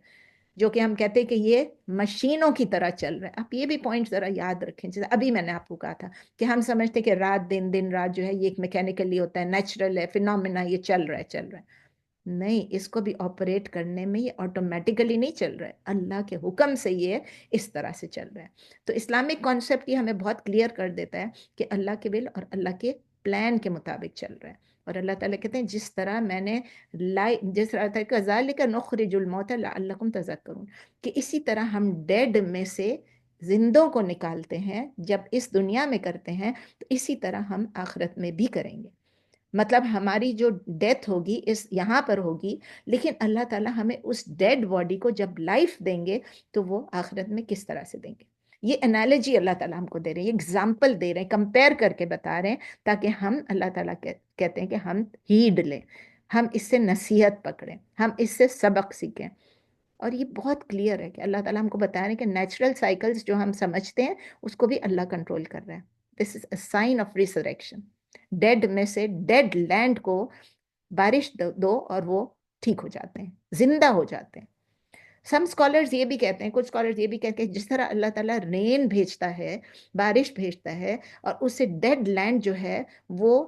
جو کہ ہم کہتے ہیں کہ یہ مشینوں کی طرح چل رہا ہے. آپ یہ بھی پوائنٹ ذرا یاد رکھیں. جیسے ابھی میں نے آپ کو کہا تھا کہ ہم سمجھتے کہ رات دن، دن رات جو ہے یہ ایک میکینیکلی ہوتا ہے، نیچرل ہے، فینومینا، یہ چل رہا ہے. نہیں، اس کو بھی آپریٹ کرنے میں یہ آٹومیٹیکلی نہیں چل رہا ہے، اللہ کے حکم سے یہ اس طرح سے چل رہا ہے. تو اسلامک کانسیپٹ یہ ہمیں بہت کلیئر کر دیتا ہے کہ اللہ کے ول اور اللہ کے پلان کے مطابق چل رہا ہے. اور اللہ تعالیٰ کہتے ہیں جس طرح میں نے جس طرح کذالک نخرج الموتى لعلکم تذکرون، کہ اسی طرح ہم ڈیڈ میں سے زندوں کو نکالتے ہیں جب اس دنیا میں کرتے ہیں، تو اسی طرح ہم آخرت میں بھی کریں گے. مطلب ہماری جو ڈیتھ ہوگی اس یہاں پر ہوگی، لیکن اللہ تعالیٰ ہمیں اس ڈیڈ باڈی کو جب لائف دیں گے تو وہ آخرت میں کس طرح سے دیں گے. یہ انالوجی اللہ تعالیٰ ہم کو دے رہے ہیں، یہ اگزامپل دے رہے ہیں، کمپیئر کر کے بتا رہے ہیں، تاکہ ہم اللہ تعالیٰ کہتے ہیں کہ ہم ہیڈ لیں، ہم اس سے نصیحت پکڑیں، ہم اس سے سبق سیکھیں. اور یہ بہت کلیئر ہے کہ اللہ تعالیٰ ہم کو بتا رہے ہیں کہ نیچرل سائیکلز جو ہم سمجھتے ہیں اس کو بھی اللہ کنٹرول کر رہا ہے. دس از اے سائن آف ریسریکشن. ڈیڈ میں سے ڈیڈ لینڈ کو بارش دو اور وہ ٹھیک ہو جاتے ہیں، زندہ ہو جاتے ہیں. سم اسکالرز یہ بھی کہتے ہیں، کچھ اسکالرز یہ بھی کہتے ہیں جس طرح اللہ تعالیٰ رین بھیجتا ہے، بارش بھیجتا ہے، اور اس سے ڈیڈ لینڈ جو ہے وہ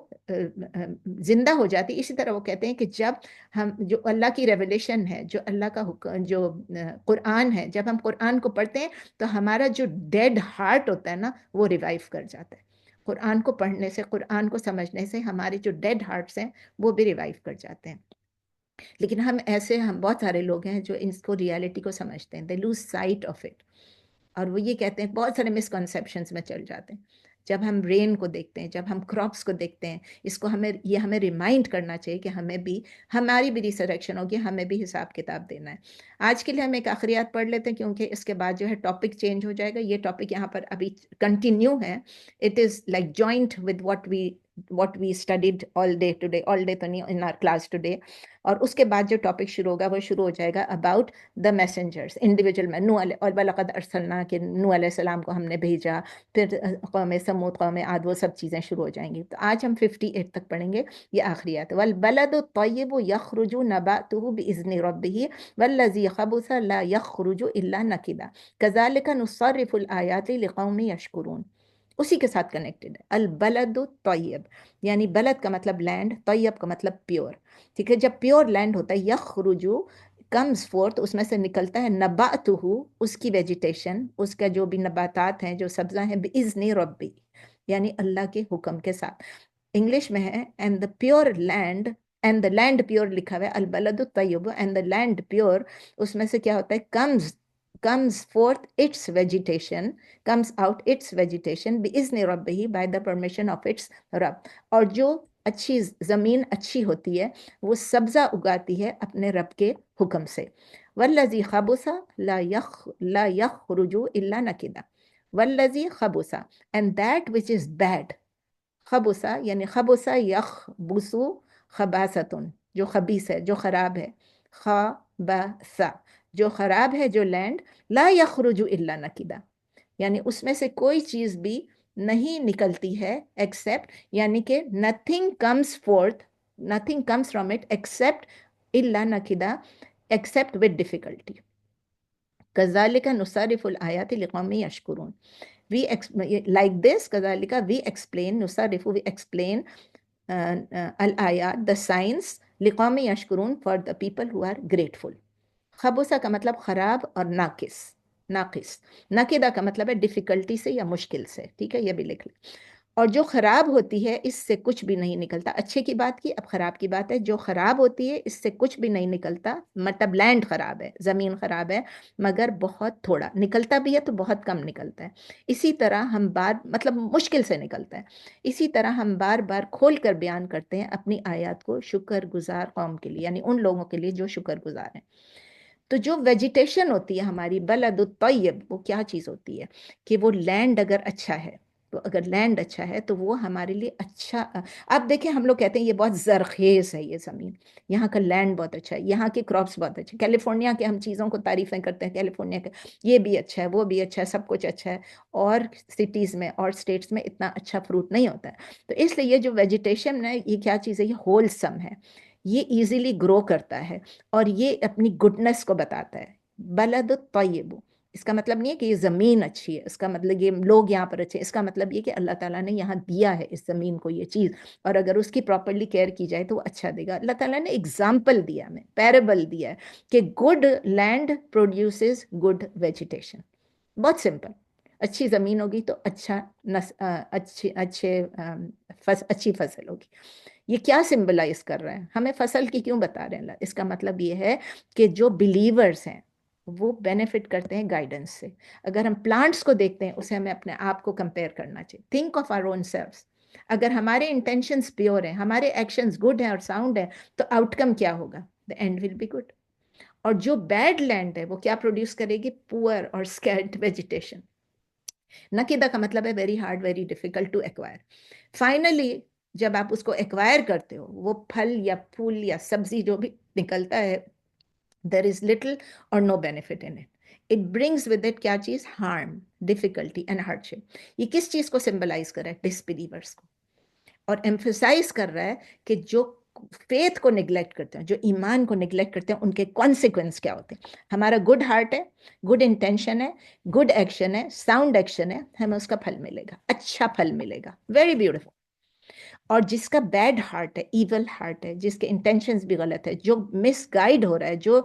زندہ ہو جاتی ہے، اسی طرح وہ کہتے ہیں کہ جب ہم جو اللہ کی ریولیشن ہے، جو اللہ کا جو قرآن ہے، جب ہم قرآن کو پڑھتے ہیں تو ہمارا جو ڈیڈ ہارٹ ہوتا ہے نا وہ ریوائیو کر جاتا ہے. قرآن کو پڑھنے سے، قرآن کو سمجھنے سے ہمارے جو ڈیڈ ہارٹس ہیں وہ بھی ریوائیو کر جاتے ہیں. لیکن ہم بہت سارے لوگ ہیں جو اس کو ریالٹی کو سمجھتے ہیں، they lose sight of it, اور وہ یہ کہتے ہیں، بہت سارے مسکنسیپشنز میں چل جاتے ہیں. جب ہم رین کو دیکھتے ہیں، جب ہم کراپس کو دیکھتے ہیں، اس کو ہمیں ریمائنڈ کرنا چاہیے کہ ہماری بھی ریسریکشن ہوگی، ہمیں بھی حساب کتاب دینا ہے. آج کے لیے ہم ایک آخریات پڑھ لیتے ہیں کیونکہ اس کے بعد جو ہے ٹاپک چینج ہو جائے گا. یہ ٹاپک یہاں پر ابھی کنٹینیو ہے. It is like joint with what we studied all day today, all day تو نہیں in our class today. اور اس کے بعد جو ٹاپک شروع ہوگا وہ شروع ہو جائے گا اباؤٹ دا میسنجرس، انڈیویجول میں. اور وَلَقَدْ أَرْسَلْنَا کہ نوح علیہ السلام کو ہم نے بھیجا، پھر قوم سمود، قوم عاد، وہ سب چیزیں شروع ہو جائیں گی. تو آج ہم 58 تک پڑھیں گے. یہ آخری آیت. وَالْبَلَدُ الطَّيِّبُ يَخْرُجُ نَبَاتُهُ بِإِذْنِ رَبِّهِ وَالَّذِي خَبُثَ لَا يَخْرُجُ إِلَّا نَكِدًا كَذَلِكَ نُصَرِّفُ الْآيَاتِ لِقَوْمٍ يَشْكُرُونَ. اسی کے ساتھ کنیکٹڈ ہے. البلد طیب، یعنی بلد کا مطلب لینڈ، طیب کا مطلب پیور. ٹھیک ہے، جب پیور لینڈ ہوتا ہے، یخرجو کمز فورتھ، اس میں سے نکلتا ہے، نباتہ اس کی ویجیٹیشن، اس کا جو بھی نباتات ہیں، جو سبزہ ہیں، بِإِذْنِ ربی یعنی اللہ کے حکم کے ساتھ. انگلش میں ہے and the pure land, and the land pure لکھا ہوا ہے، البلد الطیب اینڈ دا لینڈ پیور. اس میں سے کیا ہوتا ہے، comes forth its vegetation, comes out its vegetation بِإِذْنِ رَبِّهِ by the permission of its رب. اور جو اچھی زمین اچھی ہوتی ہے وہ سبزہ اگاتی ہے اپنے رب کے حکم سے. وَالَّذِي خَبُثَ لَا يَخْرُجُ إِلَّا نَكِدًا. وَالَّذِي خَبُثَ and that which is bad. خبثہ یعنی خبثہ یخبثو خباثتن، جو خبیث ہے، جو خراب ہے. خبثہ جو خراب ہے، جو لینڈ. لا یخرج الا نکدا یعنی اس میں سے کوئی چیز بھی نہیں نکلتی ہے ایکسیپٹ، یعنی کہ nothing comes forth, nothing comes from it except الا نکدا except with difficulty. کذالک نصرف الآیات لقوم یشکرون. Like this, کذالک we explain، نصرف we explain الآیات the signs لقوم یشکرون for the people who are grateful. خبوثہ کا مطلب خراب اور ناقص. نقیدہ کا مطلب ہے ڈیفیکلٹی سے یا مشکل سے. ٹھیک ہے، یہ بھی لکھ لیں. اور جو خراب ہوتی ہے اس سے کچھ بھی نہیں نکلتا. اچھے کی بات کی، اب خراب کی بات ہے. جو خراب ہوتی ہے اس سے کچھ بھی نہیں نکلتا، مطلب لینڈ خراب ہے، زمین خراب ہے، مگر بہت تھوڑا نکلتا بھی ہے تو بہت کم نکلتا ہے. اسی طرح ہم مطلب مشکل سے نکلتا ہے. اسی طرح ہم بار بار کھول کر بیان کرتے ہیں اپنی آیات کو شکر گزار قوم کے لیے، یعنی ان لوگوں کے لیے جو شکر گزار ہیں. تو جو ویجیٹیشن ہوتی ہے ہماری بلد الطیب، وہ کیا چیز ہوتی ہے کہ وہ لینڈ اگر اچھا ہے، تو اگر لینڈ اچھا ہے تو وہ ہمارے لیے اچھا. اب دیکھیں، ہم لوگ کہتے ہیں یہ بہت زرخیز ہے، یہ زمین، یہاں کا لینڈ بہت اچھا ہے، یہاں کی کراپس بہت اچھے. کیلیفورنیا کے ہم چیزوں کو تعریفیں کرتے ہیں، کیلیفورنیا کے یہ بھی اچھا ہے، وہ بھی اچھا ہے، سب کچھ اچھا ہے. اور سٹیز میں اور اسٹیٹس میں اتنا اچھا فروٹ نہیں ہوتا ہے. تو اس لیے یہ جو ویجیٹیشن ہے، یہ کیا چیز ہے، یہ ہولسم ہے، یہ ایزیلی گرو کرتا ہے اور یہ اپنی گڈنس کو بتاتا ہے. بلد الطیب، اس کا مطلب نہیں ہے کہ یہ زمین اچھی ہے، اس کا مطلب یہ لوگ یہاں پر اچھے، اس کا مطلب یہ کہ اللہ تعالیٰ نے یہاں دیا ہے اس زمین کو یہ چیز، اور اگر اس کی پراپرلی کیئر کی جائے تو وہ اچھا دے گا۔ اللہ تعالیٰ نے ایگزامپل دیا ہمیں، پیرابل دیا ہے کہ good land produces good vegetation, بہت سمپل۔ اچھی زمین ہوگی تو اچھی فصل ہوگی۔ یہ کیا سمبلائز کر رہا ہے؟ ہمیں فصل کی کیوں بتا رہے ہیں اللہ؟ اس کا مطلب یہ ہے کہ جو بلیورز ہیں وہ بینیفٹ کرتے ہیں گائیڈنس سے۔ اگر ہم پلانٹس کو دیکھتے ہیں اسے ہمیں اپنے آپ کو کمپیئر کرنا چاہیے، تھنک آف آور اون سیلفس۔ اگر ہمارے انٹینشنز پیور ہیں، ہمارے ایکشنز گڈ ہیں اور ساؤنڈ ہیں، تو آؤٹ کم کیا ہوگا؟ The end will be good. اور جو بیڈ لینڈ ہے وہ کیا پروڈیوس کرے گی؟ پور اور اسکیرٹ ویجیٹیشن۔ نقیدہ کا مطلب ہے very hard, very difficult to acquire. Finally جب آپ اس کو ایکوائر کرتے ہو، وہ پھل یا پھول یا سبزی جو بھی نکلتا ہے، there is little or no benefit in it. It brings with it کیا چیز؟ harm, difficulty and hardship۔ یہ کس چیز کو سمبلائز کر رہا ہے؟ ڈسبیلیورس کو، اور ایمفیسائز کر رہا ہے کہ جو فیتھ کو نگلیکٹ کرتے ہیں، جو ایمان کو نگلیکٹ کرتے ہیں، ان کے کانسیکوینس کیا ہوتے ہیں۔ ہمارا گڈ ہارٹ ہے، گڈ انٹینشن ہے، گڈ ایکشن ہے، ساؤنڈ ایکشن ہے، ہمیں اس کا پھل ملے گا، اچھا پھل ملے گا، ویری بیوٹیفل۔ اور جس کا بیڈ ہارٹ ہے، ایول ہارٹ ہے، جس کے انٹینشنز بھی غلط ہے، جو مس گائیڈ ہو رہا ہے، جو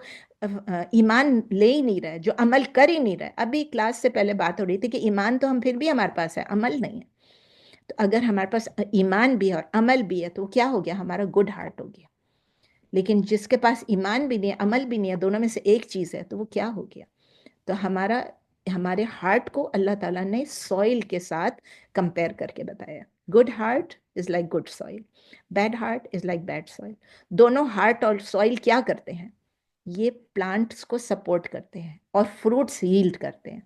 ایمان لے ہی نہیں رہا ہے، جو عمل کر ہی نہیں رہا ہے۔ ابھی کلاس سے پہلے بات ہو رہی تھی کہ ایمان تو ہم پھر بھی ہمارے پاس ہے، عمل نہیں ہے۔ تو اگر ہمارے پاس ایمان بھی ہے اور عمل بھی ہے تو کیا ہو گیا؟ ہمارا گڈ ہارٹ ہو گیا۔ لیکن جس کے پاس ایمان بھی نہیں ہے، عمل بھی نہیں ہے، دونوں میں سے ایک چیز ہے، تو وہ کیا ہو گیا؟ تو ہمارے ہارٹ کو اللہ تعالیٰ نے سوئل کے ساتھ کمپیئر کر کے بتایا۔ Good heart is like good soil, bad heart is like bad soil. دونوں ہارٹ اور سوئل کیا کرتے ہیں؟ یہ پلانٹس کو سپورٹ کرتے ہیں اور فروٹس ییلڈ کرتے ہیں۔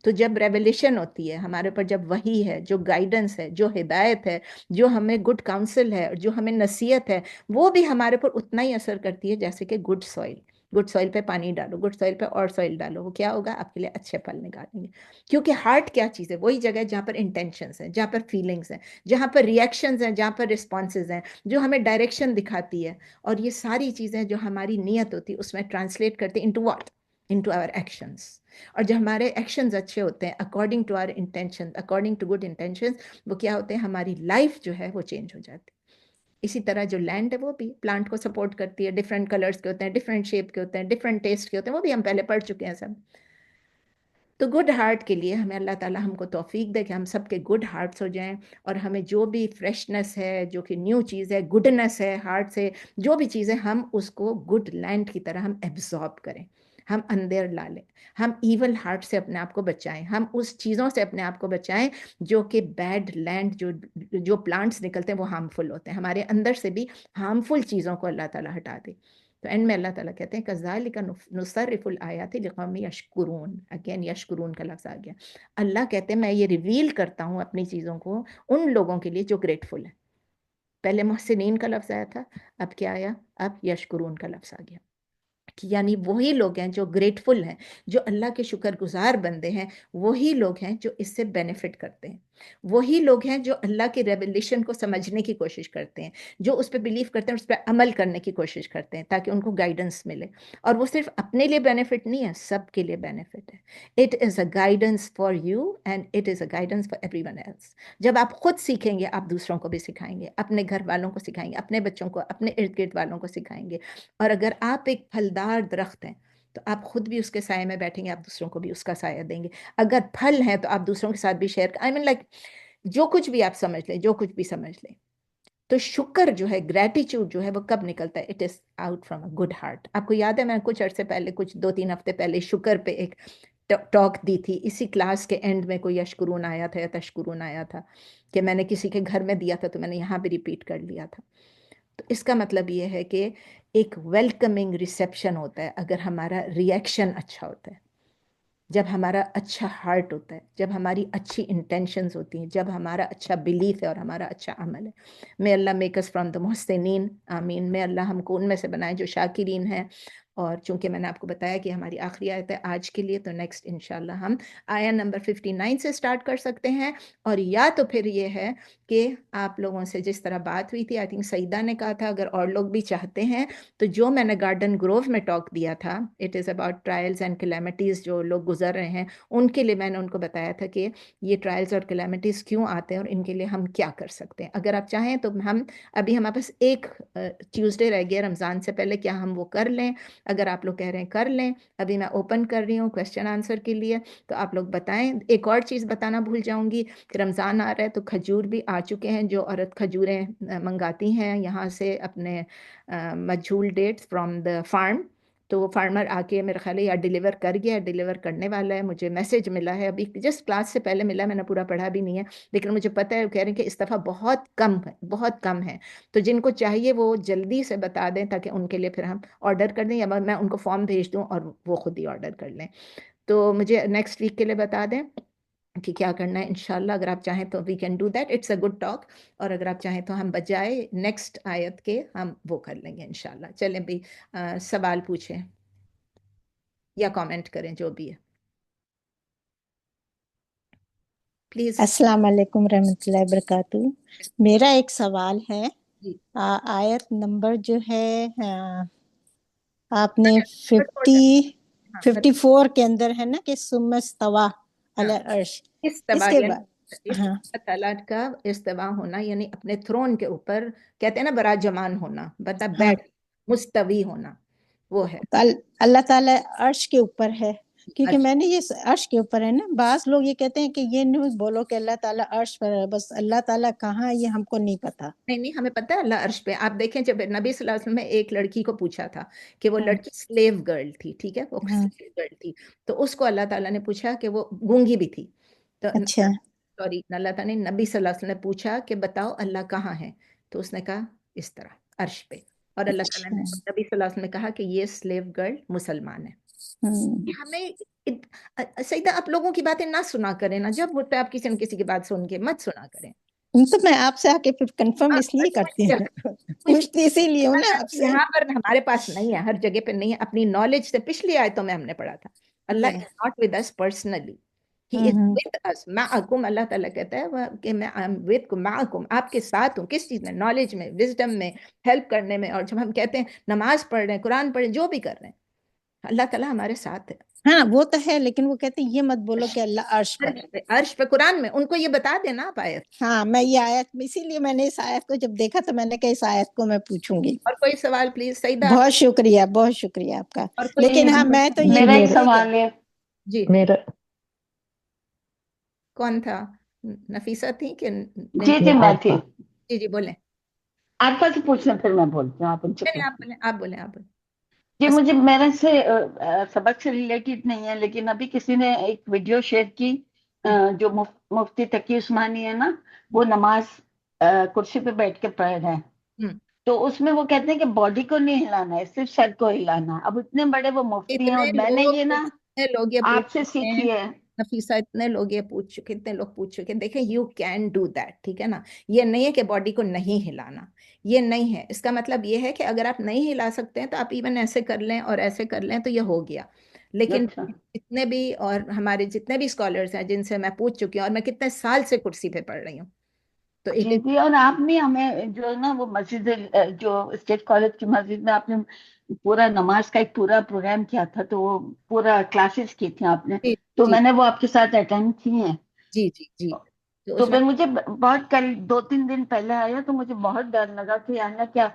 تو جب ریولیشن ہوتی ہے ہمارے پر، جب وحی ہے، جو گائیڈنس ہے، جو ہدایت ہے، جو ہمیں گڈ کاؤنسل ہے، جو ہمیں نصیحت ہے، وہ بھی ہمارے پر اتنا ہی اثر کرتی ہے جیسے کہ گڈ سوئل۔ گڈ سوئل پہ پانی ڈالو، گڈ سوئل پہ اور سوئل ڈالو، وہ کیا ہوگا؟ آپ کے لیے اچھے پھل نکالیں گے۔ کیونکہ ہارٹ کیا چیز ہے؟ وہی جگہ ہے جہاں پر انٹینشنز ہیں، جہاں پر فیلنگز ہیں، جہاں پر ریئیکشنز ہیں، جہاں پر رسپانسز ہیں، جو ہمیں ڈائریکشن دکھاتی ہے۔ اور یہ ساری چیزیں جو ہماری نیت ہوتی ہے اس میں ٹرانسلیٹ کرتے ہیں into what? Into our actions. اور جب ہمارے ایکشنز اچھے ہوتے ہیں according to our intention, according to good intentions, وہ کیا ہوتے ہیں؟ ہماری لائف جو ہے وہ چینج ہو جاتی ہے۔ اسی طرح جو لینڈ ہے وہ بھی پلانٹ کو سپورٹ کرتی ہے، ڈفرینٹ کلرز کے ہوتے ہیں، ڈفرینٹ شیپ کے ہوتے ہیں، ڈفرینٹ ٹیسٹ کے ہوتے ہیں، وہ بھی ہم پہلے پڑھ چکے ہیں سب۔ تو گڈ ہارٹ کے لیے ہمیں اللہ تعالیٰ ہم کو توفیق دے کہ ہم سب کے گڈ ہارٹس ہو جائیں، اور ہمیں جو بھی فریشنس ہے، جو کہ نیو چیز ہے، گڈنس ہے ہارٹ سے، جو بھی چیزیں، ہم اس کو گڈ لینڈ کی طرح ہم ایبزارب کریں، ہم اندر لا لیں، ہم ایول ہارٹ سے اپنے آپ کو بچائیں، ہم اس چیزوں سے اپنے آپ کو بچائیں جو کہ بیڈ لینڈ، جو پلانٹس نکلتے ہیں وہ ہارمفل ہوتے ہیں، ہمارے اندر سے بھی ہارمفل چیزوں کو اللہ تعالیٰ ہٹا دے۔ تو اینڈ میں اللہ تعالیٰ کہتے ہیں کذالک نصرف الآیات لقوم یشکرون، اگین یشکرون کا لفظ آ گیا۔ اللہ کہتے ہیں میں یہ ریویل کرتا ہوں اپنی چیزوں کو ان لوگوں کے لیے جو گریٹفل ہیں۔ پہلے محسنین کا لفظ آیا تھا، اب کیا آیا؟ اب یشکرون کا لفظ آ گیا، یعنی وہی لوگ ہیں جو گریٹفل ہیں، جو اللہ کے شکر گزار بندے ہیں، وہی لوگ ہیں جو اس سے بینیفٹ کرتے ہیں، وہی لوگ ہیں جو اللہ کے ریولیشن کو سمجھنے کی کوشش کرتے ہیں، جو اس پہ بلیو کرتے ہیں، اس پہ عمل کرنے کی کوشش کرتے ہیں تاکہ ان کو گائیڈنس ملے۔ اور وہ صرف اپنے لیے بینیفٹ نہیں ہے، سب کے لیے بینیفٹ ہے۔ It is a guidance for you and it is a guidance for everyone else. جب آپ خود سیکھیں گے آپ دوسروں کو بھی سکھائیں گے، اپنے گھر والوں کو سکھائیں گے، اپنے بچوں کو، اپنے ارد گرد والوں کو سکھائیں گے۔ اور اگر آپ ایک پھلدار درخت ہیں تو آپ خود بھی اس کے سائے میں بیٹھیں گے، آپ دوسروں کو بھی اس کا سایہ دیں گے۔ اگر پھل ہیں تو آپ دوسروں کے ساتھ بھی شیئر آئی مین لائک جو کچھ بھی آپ سمجھ لیں، جو کچھ بھی سمجھ لیں۔ تو شکر جو ہے، گریٹیچیوڈ جو ہے، وہ کب نکلتا ہے؟ It is out from a good heart. آپ کو یاد ہے میں کچھ عرصے پہلے، کچھ 2-3 ہفتے پہلے شکر پہ ایک ٹاک دی تھی، اسی کلاس کے اینڈ میں کوئی یشکرون آیا تھا یا تشکرون آیا تھا کہ میں نے کسی کے گھر میں دیا تھا تو میں نے یہاں بھی ریپیٹ کر لیا تھا۔ تو اس کا مطلب یہ ہے کہ ایک ویلکمنگ ریسیپشن ہوتا ہے اگر ہمارا ریئیکشن اچھا ہوتا ہے، جب ہمارا اچھا ہارٹ ہوتا ہے، جب ہماری اچھی انٹینشنز ہوتی ہیں، جب ہمارا اچھا بلیف ہے اور ہمارا اچھا عمل ہے۔ میں اللہ میک اس فرام دا محسنین، آمین۔ میں اللہ ہم کو ان میں سے بنائے جو شاکرین ہیں، اور چونکہ میں نے آپ کو بتایا کہ ہماری آخری آیت ہے آج کے لیے، تو نیکسٹ انشاءاللہ ہم آیا نمبر 59 سے سٹارٹ کر سکتے ہیں. اور یا تو پھر یہ ہے کہ آپ لوگوں سے جس طرح بات ہوئی تھی، آئی تھنک سعیدہ نے کہا تھا اگر اور لوگ بھی چاہتے ہیں تو جو میں نے گارڈن گروو میں ٹاک دیا تھا، it is about trials and calamities, جو لوگ گزر رہے ہیں ان کے لیے میں نے ان کو بتایا تھا کہ یہ ٹرائلز اور کلیمٹیز کیوں آتے ہیں اور ان کے لیے ہم کیا کر سکتے ہیں. اگر آپ چاہیں تو ہم ابھی ہمارے پاس ایک ٹیوزڈے رہ گیا رمضان سے پہلے، کیا ہم وہ کر لیں؟ اگر آپ لوگ کہہ رہے ہیں کر لیں، ابھی میں اوپن کر رہی ہوں کویسچن آنسر کے لیے، تو آپ لوگ بتائیں. ایک اور چیز بتانا بھول جاؤں گی کہ رمضان آ رہا ہے تو کھجور بھی آ چکے ہیں. جو عورت کھجوریں منگاتی ہیں یہاں سے اپنے مجھول ڈیٹس فرام دا فارم، تو وہ فارمر آ کے میرے خیال ہے یا ڈیلیور کر گیا، ڈیلیور کرنے والا ہے. مجھے میسج ملا ہے ابھی جسٹ کلاس سے پہلے ملا، میں نے پورا پڑھا بھی نہیں ہے، لیکن مجھے پتہ ہے وہ کہہ رہے ہیں کہ اس دفعہ بہت کم ہے، بہت کم ہے. تو جن کو چاہیے وہ جلدی سے بتا دیں تاکہ ان کے لیے پھر ہم آرڈر کر دیں، یا میں ان کو فارم بھیج دوں اور وہ خود ہی آرڈر کر لیں. تو مجھے نیکسٹ ویک کے لیے بتا دیں کہ کیا کرنا ہے. انشاءاللہ اگر آپ چاہیں تو we can do that, it's a good talk. اور اگر آپ چاہیں تو ہم بجائے نیکسٹ آیت کے ہم وہ کر لیں گے انشاءاللہ. چلیں بھی سوال پوچھیں یا کامنٹ کریں جو بھی ہے پلیز. السلام علیکم رحمۃ اللہ وبرکاتہ. میرا ایک سوال ہے. جی آیت نمبر جو ہے آپ نے 54 کے اندر ہے نا کہ ثم استویٰ علی العرش، اس استوا کے یعنی بعد ہاں اللہ تعالیٰ کا استوا ہونا، یعنی اپنے تھرون کے اوپر، کہتے ہیں نا براجمان ہونا، بتا ہاں بیٹھ مستوی ہونا، وہ ہے تو اللہ تعالیٰ عرش کے اوپر ہے. کیونکہ عرش. میں نے یہ عرش کے اوپر ہے نا، بعض لوگ یہ کہتے ہیں کہ یہ نیوز بولو کہ اللہ تعالیٰ عرش پر ہے، بس اللہ تعالیٰ کہاں یہ ہم کو نہیں پتا. نہیں ہمیں پتہ ہے اللہ عرش پہ. آپ دیکھیں جب نبی صلی اللہ علیہ وسلم نے ایک لڑکی کو پوچھا تھا کہ وہ ہاں لڑکی سلیو گرل تھی، ٹھیک ہے، وہ ہاں سلیو گرل تھی، تو اس کو اللہ تعالیٰ نے پوچھا کہ وہ گونگی بھی تھی، تو اچھا سوری اللہ تعالیٰ نے نبی صلی اللہ علیہ وسلم نے پوچھا کہ بتاؤ اللہ کہاں ہے، تو اس نے کہا اس طرح عرش پہ. اور اللہ تعالیٰ اچھا نے نبی صلی اللہ علیہ وسلم نے کہا کہ یہ سلیو گرل مسلمان ہے. ہمیں سیدہ آپ لوگوں کی باتیں نہ سنا کریں نا، جب ہوتا ہے آپ کسی نہ کسی کی بات سن کے مت سنا کریں. تو میں آپ سے آ کے پھر کنفرم اس لیے کرتی ہوں، پوچھتی اسی لیے ہوں نا آپ سے. یہاں پر ہمارے پاس نہیں ہے، ہر جگہ پہ نہیں ہے. اپنی نالج سے پچھلی آیتوں میں ہم نے پڑھا تھا Allah is not with us personally, he is with us معکم. اللہ تعالیٰ کہتا ہے کہ میں معکم، آپ کے ساتھ ہوں. کس چیز میں؟ نالج میں، وزڈم میں، ہیلپ کرنے میں. اور جب ہم کہتے ہیں نماز پڑھ رہے ہیں، قرآن پڑھ رہے ہیں، جو بھی کر رہے ہیں، اللہ تعالیٰ ہمارے ساتھ ہے. ہاں وہ تو ہے، لیکن وہ کہتے ہیں یہ مت بولو کہ اللہ عرش پر ہے. عرش پہ قرآن میں ان کو یہ بتا دینا آپ آیت. ہاں میں یہ آیت، اسی لیے میں نے اس آیت کو جب دیکھا تو میں نے کہا اس آیت کو میں پوچھوں گی. اور کوئی سوال پلیز سعیدہ؟ بہت شکریہ، بہت شکریہ آپ کا. اور کوئی لیکن ہاں میں تو یہ میرا ایک بولوں گی سوال ہے. جی میرا کون تھا؟ نفیسہ تھی کہ جی جی میں تھی. جی جی بولیں. آپ کا سے پوچھنا پھر میں بولتی ہوں، آپ ان سے نہیں آپ پوچھیں. بولیں، آپ بولیں، آپ بولیں. جی مجھے میرے سے سبق سے ریلیٹڈ نہیں ہے، لیکن ابھی کسی نے ایک ویڈیو شیئر کی جو مفتی تقی عثمانی ہے نا، وہ نماز کرسی پہ بیٹھ کے پڑھ رہے ہیں. تو اس میں وہ کہتے ہیں کہ باڈی کو نہیں ہلانا ہے، صرف سر کو ہلانا. اب اتنے بڑے وہ مفتی ہیں اور میں نے یہ نا لوگ یہ آپ سے سیکھی ہے. نفیسہ اتنے لوگ یہ پوچھ چکے، اتنے لوگ پوچھ چکے. دیکھیں یو کین ڈو دیٹ، ٹھیک ہے نا. یہ نہیں ہے کہ باڈی کو نہیں ہلانا، یہ نہیں ہے. اس کا مطلب یہ ہے کہ اگر آپ نہیں ہلا سکتے ہیں تو آپ ایون ایسے کر لیں اور ایسے کر لیں تو یہ ہو گیا. لیکن جتنے بھی اور ہمارے جتنے بھی اسکالرز ہیں جن سے میں پوچھ چکی ہوں، اور میں کتنے سال سے کرسی پہ پڑھ رہی ہوں، تو جی جی. اور آپ نے ہمیں جو ہے نا وہ مسجد جو اسٹیٹ کالج کی مسجد میں آپ نے پورا نماز کا ایک پورا پروگرام کیا تھا، تو وہ پورا کلاسز کی تھی آپ نے، تو میں نے وہ آپ کے ساتھ اٹینڈ کی ہیں. جی جی جی. تو پھر مجھے بہت کل 2-3 دن پہلے آیا تو مجھے بہت ڈر لگا کہ یار کیا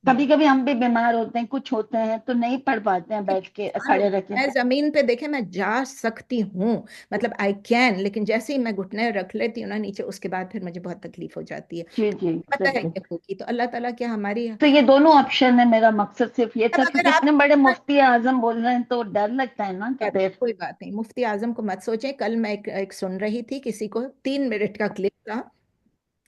کبھی کبھی ہم بھی بیمار ہوتے ہیں، کچھ ہوتے ہیں تو نہیں پڑھ پاتے ہیں بیٹھ کے کھڑے رہ کے. میں زمین پہ دیکھیں میں جا سکتی ہوں، مطلب آئی کین، لیکن جیسے ہی میں گھٹنے رکھ لیتی ہوں نا نیچے، اس کے بعد پھر مجھے بہت تکلیف ہو جاتی ہے. جی جی پتہ ہے بالکل. کہ ہوگی تو اللہ تعالیٰ کیا ہماری. تو یہ دونوں آپشن ہے. میرا مقصد صرف یہ تھا کہ اگر آپ اتنے بڑے مفتی اعظم بول رہے ہیں تو ڈر لگتا ہے نا کہ پھر. کوئی بات نہیں، مفتی اعظم کو مت سوچیں. کل میں ایک سن رہی تھی کسی کو 3 منٹ کا کلپ تھا،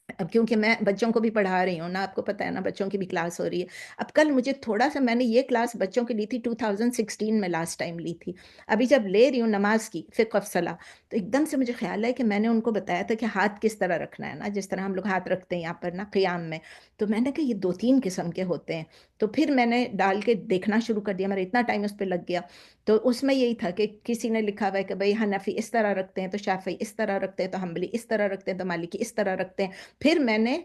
اب کیونکہ میں بچوں کو بھی پڑھا رہی ہوں نا، آپ کو پتہ ہے نا بچوں کی بھی کلاس ہو رہی ہے. اب کل مجھے تھوڑا سا، میں نے یہ کلاس بچوں کی لی تھی 2016 میں لاسٹ ٹائم لی تھی. ابھی جب لے رہی ہوں نماز کی فقہ صلاح، تو ایک دم سے مجھے خیال ہے کہ میں نے ان کو بتایا تھا کہ ہاتھ کس طرح رکھنا ہے نا، جس طرح ہم لوگ ہاتھ رکھتے ہیں یہاں پر نا قیام میں. تو میں نے کہا یہ 2-3 قسم کے ہوتے ہیں. تو پھر میں نے ڈال کے دیکھنا شروع کر دیا، میرا اتنا ٹائم اس پہ لگ گیا. تو اس میں یہی تھا کہ کسی نے لکھا ہوا ہے کہ بھئی حنفی اس طرح رکھتے ہیں، تو شافعی اس طرح رکھتے ہیں، تو حنبلی اس طرح رکھتے ہیں، تو مالکی اس طرح رکھتے ہیں. پھر میں نے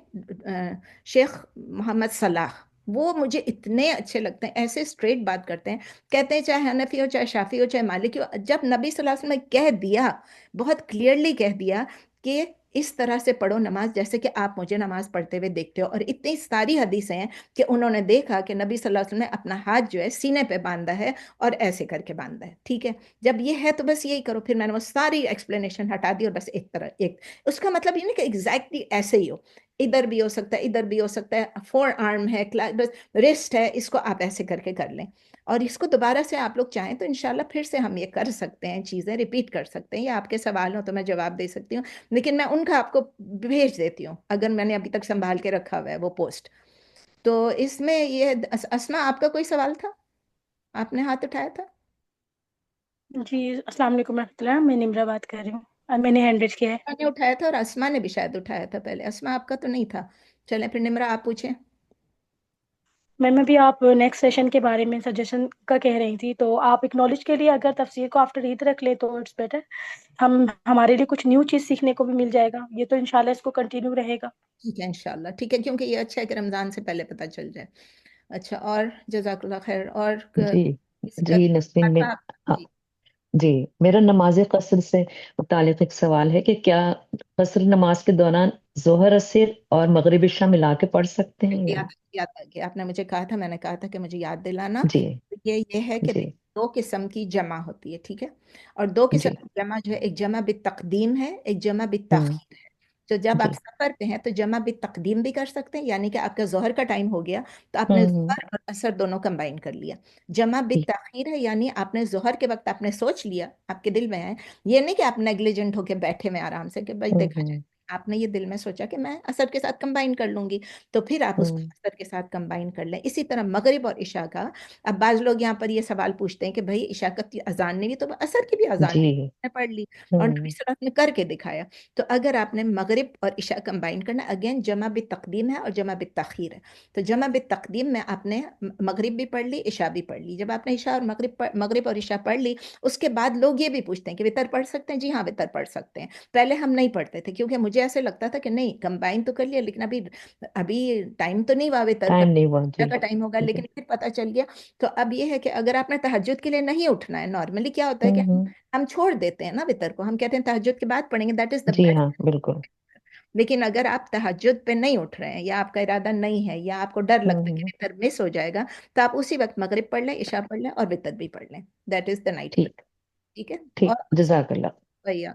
شیخ محمد صلاح، وہ مجھے اتنے اچھے لگتے ہیں، ایسے اسٹریٹ بات کرتے ہیں. کہتے ہیں چاہے حنفی ہو، چاہے شافعی ہو، چاہے مالکی ہو، جب نبی صلی اللہ علیہ وسلم نے کہہ دیا، بہت کلیئرلی کہہ دیا کہ اس طرح سے پڑھو نماز جیسے کہ آپ مجھے نماز پڑھتے ہوئے دیکھتے ہو. اور اتنی ساری حدیثیں ہیں کہ انہوں نے دیکھا کہ نبی صلی اللہ علیہ وسلم نے اپنا ہاتھ جو ہے سینے پہ باندھا ہے اور ایسے کر کے باندھا ہے. ٹھیک ہے، جب یہ ہے تو بس یہی کرو. پھر میں نے وہ ساری ایکسپلینیشن ہٹا دی اور بس ایک طرح ایک، اس کا مطلب یہ نہیں کہ ایگزیکٹلی ایسے ہی ہو، ادھر بھی ہو سکتا ہے، ادھر بھی ہو سکتا ہے. فور آرم ہے، بس رسٹ ہے، اس کو آپ ایسے کر کے کر لیں. اور اس کو دوبارہ سے آپ لوگ چاہیں تو انشاءاللہ پھر سے ہم یہ کر سکتے ہیں، چیزیں ریپیٹ کر سکتے ہیں، یا آپ کے سوال ہوں تو میں جواب دے سکتی ہوں. لیکن میں ان کا آپ کو بھیج دیتی ہوں اگر میں نے ابھی تک سنبھال کے رکھا ہوا ہے وہ پوسٹ. تو اس میں یہ اسما، آپ کا کوئی سوال تھا؟ آپ نے ہاتھ اٹھایا تھا. جی السلام علیکم ورحمۃ اللہ، میں نمرہ بات کر رہی ہوں اور میں نے ہینڈ ریز کیا ہے. میں نے اٹھایا تھا اور اسما نے بھی شاید اٹھایا تھا پہلے. اسما آپ کا تو نہیں تھا. چلیں پھر نمرہ آپ پوچھیں. میم ابھی آپ نیکسٹ سیشن کے بارے میں سجیشن کا کہہ رہی تھی، تو آپ اکنالج کے لیے اگر تفسیر کو آفٹر عید رکھ لیں تو اٹس بیٹر. ہمارے لیے کچھ نیو چیز سیکھنے کو بھی مل جائے گا. یہ تو انشاءاللہ اس کو کنٹینیو رہے گا. ٹھیک ہے انشاءاللہ، ٹھیک ہے، کیونکہ یہ اچھا ہے کہ رمضان سے پہلے پتہ چل جائے. اچھا، اور جزاک اللہ خیر. اور جی کسی کا جی نسرین میں جی جی میرا نماز قصر سے متعلق ایک سوال ہے کہ کیا قصر نماز کے دوران ظہر، عصر اور مغرب عشاء ملا کے پڑھ سکتے ہیں یا؟ یاد آ گیا، آپ نے مجھے کہا تھا، میں نے کہا تھا کہ مجھے یاد دلانا. جی یہ ہے کہ جی 2 قسم کی جمع ہوتی ہے. ٹھیک ہے، اور 2 قسم جی کی جمع جو ہے، ایک جمع بالتقدیم ہے، ایک جمع ہوں بالتاخیر ہے. تو جب آپ جی سفر پہ ہیں تو جمع بالتقدیم بھی کر سکتے ہیں، یعنی کہ آپ کا ظہر کا ٹائم ہو گیا تو آپ نے ہوں ظہر اور عصر دونوں کمبائن کر لیا. جمع ٹھیک بالتاخیر ہے، یعنی آپ نے ظہر کے وقت آپ نے سوچ لیا، آپ کے دل میں ہے، یہ نہیں کہ آپ نیگلیجنٹ ہو کے بیٹھے میں آرام سے کہ بھائی دیکھا جائے. ہوں آپ نے یہ دل میں سوچا کہ میں عصر کے ساتھ کمبائن کر لوں گی، تو پھر آپ اس کو ہوں عصر کے ساتھ کمبائن کر لیں. اسی طرح مغرب اور عشاء کا، اب بعض لوگ یہاں پر یہ سوال پوچھتے ہیں کہ بھائی عشاء کی اذان نہیں ہوئی تو عصر کی بھی اذان جی نہیں نے پڑھ لی، اور نبی ہوں صلی اللہ علیہ وسلم نے کر کے دکھایا. تو اگر آپ نے مغرب اور عشاء کمبائن کرنا، اگین جمع بالتقدیم ہے اور جمع بالتاخیر ہے. تو جمع بالتقدیم میں آپ نے مغرب بھی پڑھ لی، عشاء بھی پڑھ لی. جب آپ نے عشاء اور مغرب اور عشاء پڑھ لی، اس کے بعد لوگ یہ بھی پوچھتے ہیں کہ وتر پڑھ سکتے ہیں؟ جی ہاں وتر پڑھ سکتے ہیں. پہلے ہم نہیں پڑھتے تھے کیونکہ مجھے ایسے لگتا تھا کہ نہیں کمبائن تو کر لیا، لیکن ابھی ٹائم تو نہیں ہوا وتر ٹائم نہیں ہوا. کا جی کا ٹائم ہوگا. جی لیکن پھر پتہ چل گیا. تو اب یہ ہے کہ اگر آپ نے تہجد کے لیے نہیں اٹھنا ہے، نارملی کیا ہوتا ہے کہ ہوں ہم چھوڑ دیتے ہیں نا وتر کو، ہم کہتے ہیں تہجد کے بعد پڑھیں گے، دیٹ از دا جی ہاں بیسٹ. بالکل. لیکن اگر آپ تہجد پہ نہیں اٹھ رہے ہیں، یا آپ کا ارادہ نہیں ہے، یا آپ کو ڈر لگتا ہے ہوں کہ وتر مس ہو جائے گا، تو آپ اسی وقت مغرب پڑھ لیں، عشاء پڑھ لیں اور وتر بھی پڑھ لیں. That is the night prayer. ٹھیک ٹھیک ہے. ٹھیک اور کچھ جزاک اللہ. بھیا؟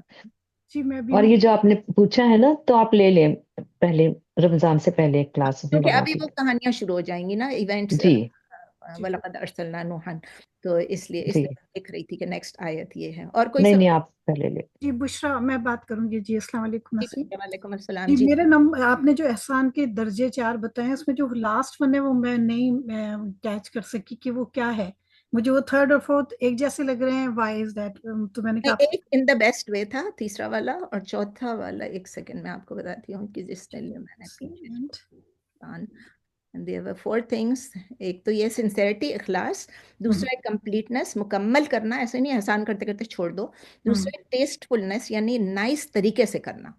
جی میں بھی اور ہوں. یہ جو آپ نے پوچھا ہے نا تو آپ لے لیں پہلے رمضان سے پہلے ایک کلاس میں کیونکہ بڑھا ابھی وہ دی. کہانیاں شروع ہو جائیں گی نا، ایونٹس. جی جی وَلَقَدْ أَرْسَلْنَا نُوحًا. تو اس لیے جی میں دیکھ رہی تھی کہ نیکسٹ آیت یہ ہے. اور کوئی نہیں سب؟ نہیں آپ پہلے لے. جی بشرا میں بات کروں گی. جی السلام علیکم جی نسرین. وعلیکم السلام. جی جی میرے آپ نے جو احسان کے درجے 4 بتائے ہیں، اس میں جو لاسٹ ون ہے وہ میں نہیں کیچ کر سکی کہ وہ کیا ہے. مجھے وہ 3rd اور 4th ایک جیسے لگ رہے ہیں. Why is that? تو میں نے کہا ایک ان دا بیسٹ وے تھا تیسرا والا، اور چوتھا والا ایک سیکنڈ میں آپ کو بتاتی ہوں کہ جس نے لیے میں نے پیچھے there were 4 things. ایک تو یہ سنسیئرٹی، اخلاص. دوسرا ایک کمپلیٹنس، مکمل کرنا، ایسے نہیں احسان کرتے کرتے چھوڑ دو. دوسرا ایک ٹیسٹفلنس، یعنی نائس طریقے سے کرنا.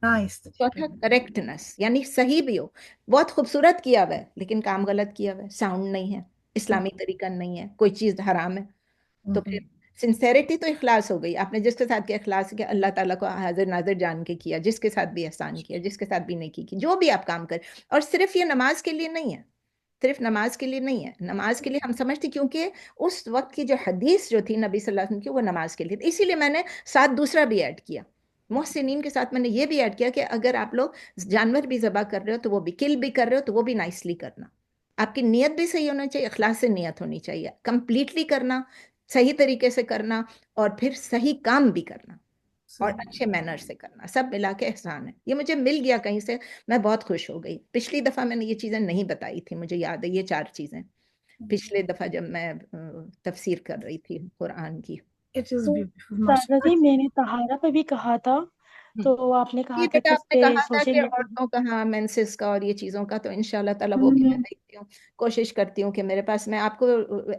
چوتھا کریکٹنس، یعنی صحیح بھی ہو، بہت خوبصورت کیا ہوا ہے لیکن کام غلط کیا ہوا ہے، ساؤنڈ نہیں ہے، اسلامی طریقہ نہیں ہے، کوئی چیز حرام ہے. تو پھر سنسیریٹی تو اخلاص ہو گئی. آپ نے جس کے ساتھ کیا اخلاص کیا، اللہ تعالیٰ کو حاضر ناظر جان کے کیا، جس کے ساتھ بھی احسان کیا، جس کے ساتھ بھی نیکی کی، جو بھی آپ کام کریں. اور صرف یہ نماز کے لیے نہیں ہے، صرف نماز کے لیے نہیں ہے. نماز کے لیے ہم سمجھتے کیونکہ اس وقت کی جو حدیث جو تھی نبی صلی اللہ علیہ وسلم کی، وہ نماز کے لیے تھی. اسی لیے میں نے ساتھ دوسرا بھی ایڈ کیا. محسنین کے ساتھ میں نے یہ بھی ایڈ کیا کہ اگر آپ لوگ جانور بھی ذبح کر رہے ہو تو وہ بھی کل بھی کر رہے ہو تو وہ بھی نائسلی کرنا. آپ کی نیت بھی صحیح ہونا چاہیے، اخلاص سے نیت ہونی چاہیے، کمپلیٹلی کرنا، صحیح طریقے سے کرنا، اور پھر صحیح کام بھی کرنا. اور اچھے مینر سے کرنا، سب ملا کے احسان ہے. یہ مجھے مل گیا کہیں سے، میں بہت خوش ہو گئی. پچھلی دفعہ میں نے یہ چیزیں نہیں بتائی تھی، مجھے یاد ہے یہ 4 چیزیں پچھلے دفعہ جب میں تفسیر کر رہی تھی قرآن کی. It is تو beautiful. سادہ جی MashaAllah. میں نے طہارہ پہ بھی کہا تھا، تو آپ نے کہا یہ تھا بیٹا کہ آپ اس نے پہ کہا تھا سوشل کہ میڈیا عورتوں کا، ہاں مینسز کا اور یہ چیزوں کا، تو انشاءاللہ تعالیٰ وہ بھی میں دیکھتی ہوں، کوشش کرتی ہوں کہ میرے پاس، میں آپ کو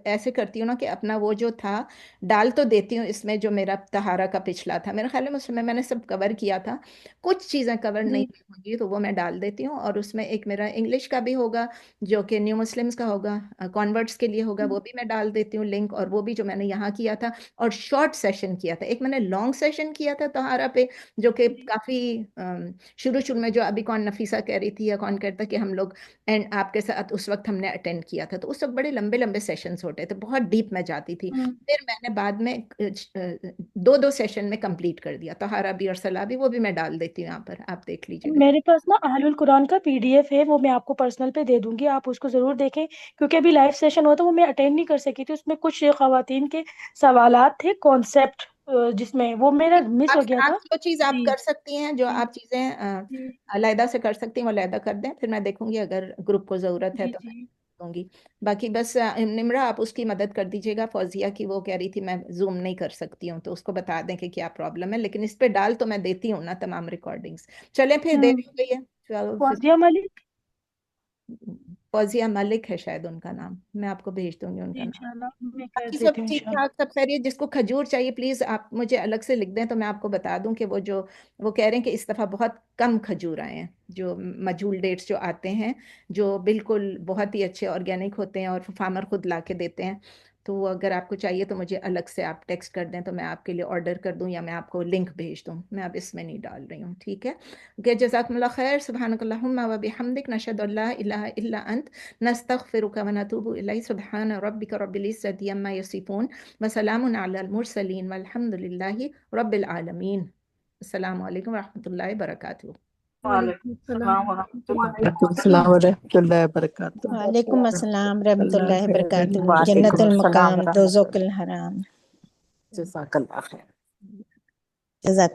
ایسے کرتی ہوں نا کہ اپنا وہ جو تھا ڈال تو دیتی ہوں اس میں، جو میرا طہارہ کا پچھلا تھا میرے خیال میں اس میں نے سب کور کیا تھا، کچھ چیزیں کور نہیں ہوں گی تو وہ میں ڈال دیتی ہوں. اور اس میں ایک میرا انگلش کا بھی ہوگا جو کہ نیو مسلمز کا ہوگا، کانورٹس کے لیے ہوگا، وہ بھی میں ڈال دیتی ہوں لنک. اور وہ بھی جو میں نے یہاں کیا تھا اور شارٹ سیشن کیا تھا، ایک میں نے لانگ سیشن کیا تھا طہارہ پہ جو کہ کافی شروع میں جو ابھی کون نفیسہ کہہ رہی تھی یا کون کہتا کہ ہم لوگ اینڈ آپ کے ساتھ اس وقت ہم نے اٹینڈ کیا تھا، تو اس وقت بڑے لمبے لمبے سیشنز ہوتے تھے، بہت ڈیپ میں جاتی تھی. پھر میں نے بعد میں 2 سیشن میں کمپلیٹ کر دیا طہارہ بھی اور صلاح بھی، وہ بھی میں ڈال دیتی ہوں یہاں پر، آپ دیکھ لیجیے گا. میرے پاس نا اہل القرآن کا PDF ہے، وہ میں آپ کو پرسنل پہ دے دوں گی، آپ اس کو ضرور دیکھیں، کیونکہ ابھی لائیو سیشن ہوا تھا وہ میں اٹینڈ نہیں کر سکی تھی، اس میں کچھ خواتین کے سوالات تھے کانسیپٹ جس میں وہ میرا مس ہو گیا تھا. آپ جو چیز آپ کر سکتی ہیں، جو آپ چیزیں علیحدہ سے کر سکتی ہیں وہ علیحدہ کر دیں، پھر میں دیکھوں گی اگر گروپ کو ضرورت ہے تو میں دوں گی. باقی بس نمرا آپ اس کی مدد کر دیجیے گا، فوزیہ کی، وہ کہہ رہی تھی میں زوم نہیں کر سکتی ہوں، تو اس کو بتا دیں کہ کیا پرابلم ہے، لیکن اس پہ ڈال تو میں دیتی ہوں نا تمام ریکارڈنگز. چلیں پھر دیر ہو گئی ہے. فوزیہ ملک، فوزیہ ملک ہے شاید ان کا نام، میں آپ کو بھیج دوں گی ان کا نام. انشاءاللہ میں کر باقی دیتی سب ہوں ٹھیک انشاءاللہ. ٹھاک، سب خیریت. جس کو کھجور چاہیے پلیز آپ مجھے الگ سے لکھ دیں تو میں آپ کو بتا دوں کہ وہ کہہ رہے ہیں کہ اس دفعہ بہت کم کھجور آئے ہیں، جو مجھول ڈیٹس جو آتے ہیں جو بالکل بہت ہی اچھے آرگینک ہوتے ہیں اور فارمر خود لا کے دیتے ہیں، تو وہ اگر آپ کو چاہیے تو مجھے الگ سے آپ ٹیکسٹ کر دیں تو میں آپ کے لیے آرڈر کر دوں یا میں آپ کو لنک بھیج دوں. میں اب اس میں نہیں ڈال رہی ہوں، ٹھیک ہے کہ جزاکم اللہ خیر. سبحانک اللہم و بحمدک، نشہد ان لا الہ الا انت، نستغفرک و نتوب الیک. سبحان ربک رب العزۃ عما یصفون وسلام علی المرسلین والحمد للہ رب العالمین. السلام علیکم ورحمۃ اللہ وبرکاتہ. وعلیکم السلام ورحمۃ اللہ وعلیکم السلام ورحمۃ اللہ وبرکاتہ. وعلیکم السلام رحمۃ اللہ وبرکاتہ. وعلیکم جنت السلام المقام، ورحمۃ دوزخ اللہ. الحرام. جزاک اللہ خیر. جزاک